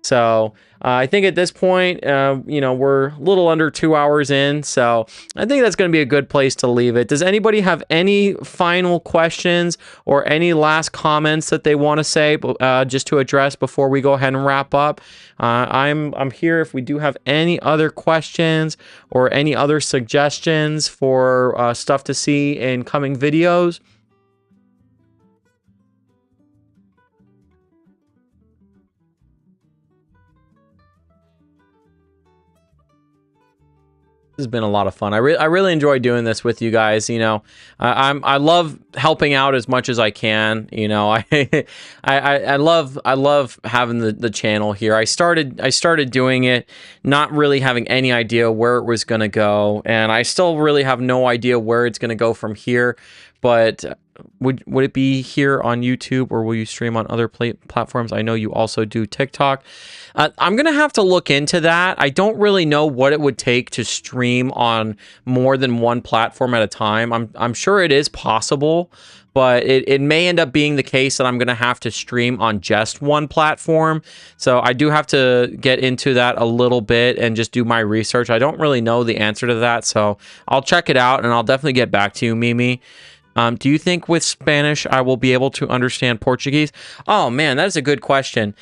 So I think at this point, we're a little under 2 hours in, so I think that's going to be a good place to leave it. Does anybody have any final questions or any last comments that they want to say just to address before we go ahead and wrap up? I'm here if we do have any other questions or any other suggestions for stuff to see in coming videos. This has been a lot of fun. I really enjoy doing this with you guys. I love helping out as much as I can. I love having the channel here. I started doing it not really having any idea where it was going to go, and I still really have no idea where it's going to go from here. But would it be here on YouTube, or will you stream on other platforms? I know you also do TikTok. I'm gonna have to look into that. I don't really know what it would take to stream on more than one platform at a time. I'm sure it is possible, but it may end up being the case that I'm going to have to stream on just one platform. So I do have to get into that a little bit and just do my research. I don't really know the answer to that, so I'll check it out and I'll definitely get back to you, Mimi. Do you think with Spanish I will be able to understand Portuguese? Oh man, that is a good question.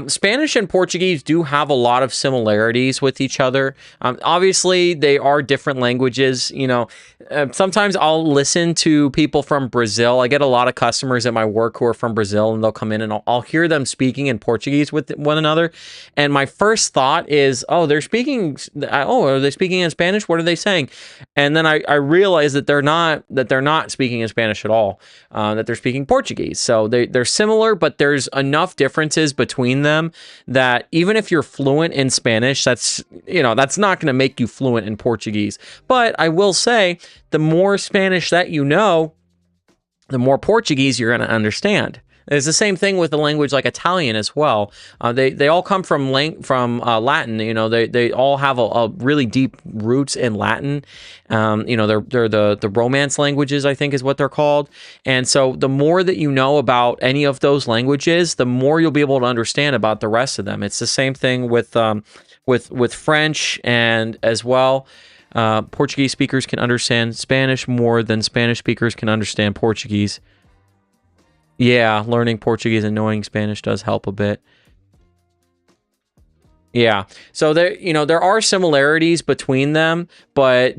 Spanish and Portuguese do have a lot of similarities with each other. Obviously, they are different languages. You know, sometimes I'll listen to people from Brazil. I get a lot of customers at my work who are from Brazil, and they'll come in and I'll hear them speaking in Portuguese with one another. And my first thought is, oh, are they speaking in Spanish? What are they saying? And then I realize that they're not speaking in Spanish at all, that they're speaking Portuguese. So they're similar, but there's enough differences between them that even if you're fluent in Spanish, that's not going to make you fluent in Portuguese. But I will say, the more Spanish that you know, the more Portuguese you're going to understand. It's the same thing with a language like Italian as well. They all come from Latin. You know, they all have a really deep roots in Latin. You know, they're the Romance languages, I think is what they're called. And so the more that you know about any of those languages, the more you'll be able to understand about the rest of them. It's the same thing with French, and as well. Portuguese speakers can understand Spanish more than Spanish speakers can understand Portuguese. Yeah, learning Portuguese and knowing Spanish does help a bit. Yeah, so there are similarities between them, but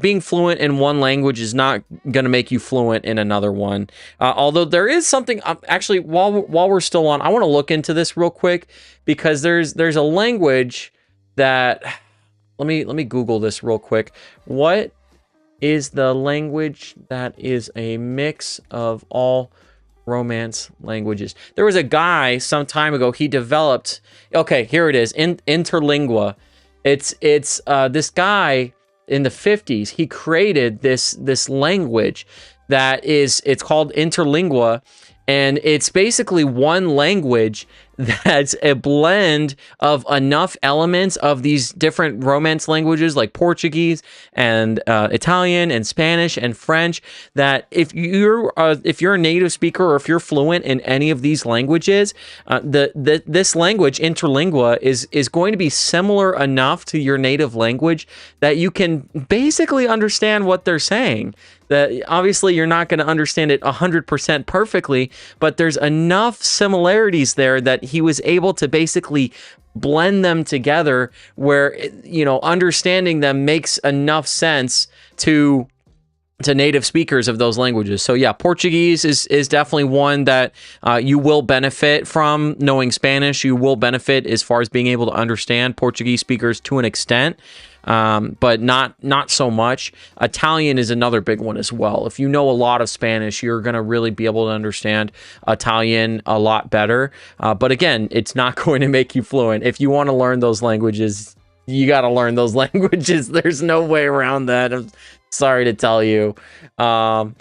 being fluent in one language is not going to make you fluent in another one. Although there is something, actually, while we're still on, I want to look into this real quick, because there's a language that, let me Google this real quick. What is the language that is a mix of all Romance languages? There was a guy some time ago, he developed, okay, here it is, Interlingua. It's this guy in the 50s, he created this language it's called Interlingua, and it's basically one language that's a blend of enough elements of these different Romance languages like Portuguese and Italian and Spanish and French, that if you're a native speaker, or if you're fluent in any of these languages, this language Interlingua is going to be similar enough to your native language that you can basically understand what they're saying. That obviously you're not going to understand it 100% perfectly, but there's enough similarities there that he was able to basically blend them together where, understanding them makes enough sense to native speakers of those languages. So yeah, Portuguese is definitely one that you will benefit from. Knowing Spanish, you will benefit as far as being able to understand Portuguese speakers to an extent. But not so much. Italian is another big one as well. If you know a lot of Spanish, you're going to really be able to understand Italian a lot better. But again, it's not going to make you fluent. If you want to learn those languages, you got to learn those languages. There's no way around that. I'm sorry to tell you. All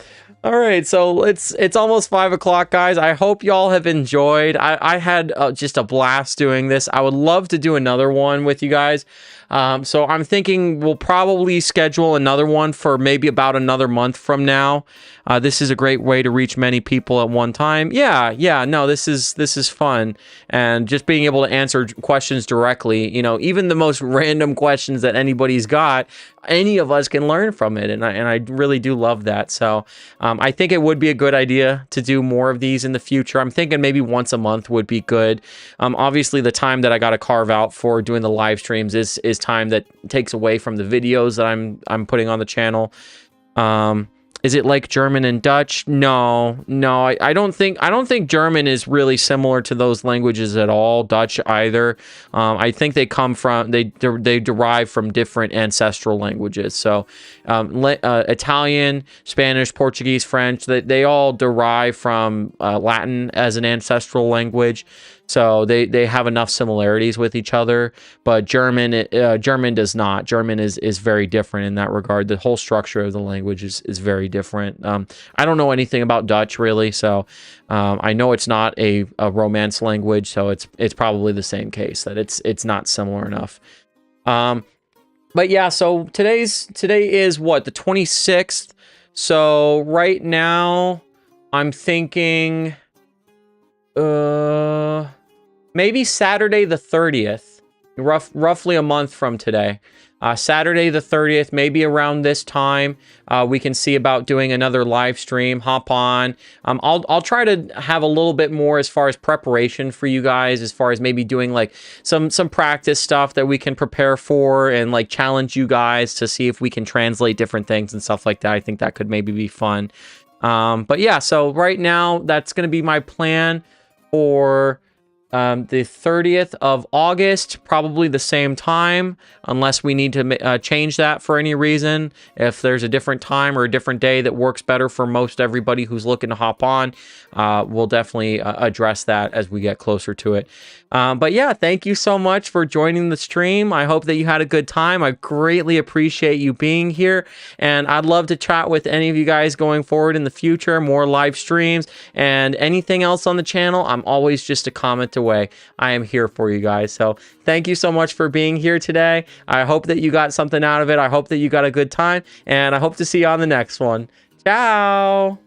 right, so it's almost 5 o'clock, guys. I hope y'all have enjoyed. I had just a blast doing this. I would love to do another one with you guys. So I'm thinking we'll probably schedule another one for maybe about another month from now. This is a great way to reach many people at one time. Yeah, no, this is fun. And just being able to answer questions directly, even the most random questions that anybody's got, any of us can learn from it. And I really do love that. So I think it would be a good idea to do more of these in the future. I'm thinking maybe once a month would be good. Obviously, the time that I got to carve out for doing the live streams is time that takes away from the videos that I'm putting on the channel. Is it like German and Dutch? No, I don't think German is really similar to those languages at all. Dutch either. I think they derive from different ancestral languages. So Italian, Spanish, Portuguese, French, they all derive from Latin as an ancestral language. So they have enough similarities with each other, but German does not. German is very different in that regard. The whole structure of the language is very different. I don't know anything about Dutch really, so I know it's not a Romance language, so it's probably the same case, that it's not similar enough. But yeah, so today is what, the 26th. So right now I'm thinking maybe Saturday the 30th, roughly a month from today. Saturday the 30th, maybe around this time, we can see about doing another live stream. Hop on. I'll try to have a little bit more as far as preparation for you guys, as far as maybe doing like some practice stuff that we can prepare for, and like challenge you guys to see if we can translate different things and stuff like that. I think that could maybe be fun. But yeah, so right now that's going to be my plan for the 30th of August, probably the same time, unless we need to change that for any reason. If there's a different time or a different day that works better for most everybody who's looking to hop on, we'll definitely address that as we get closer to it. But yeah, thank you so much for joining the stream. I hope that you had a good time. I greatly appreciate you being here, and I'd love to chat with any of you guys going forward in the future, more live streams and anything else on the channel. I'm always just a comment away. I am here for you guys. So thank you so much for being here today. I hope that you got something out of it. I hope that you got a good time, and I hope to see you on the next one. Ciao.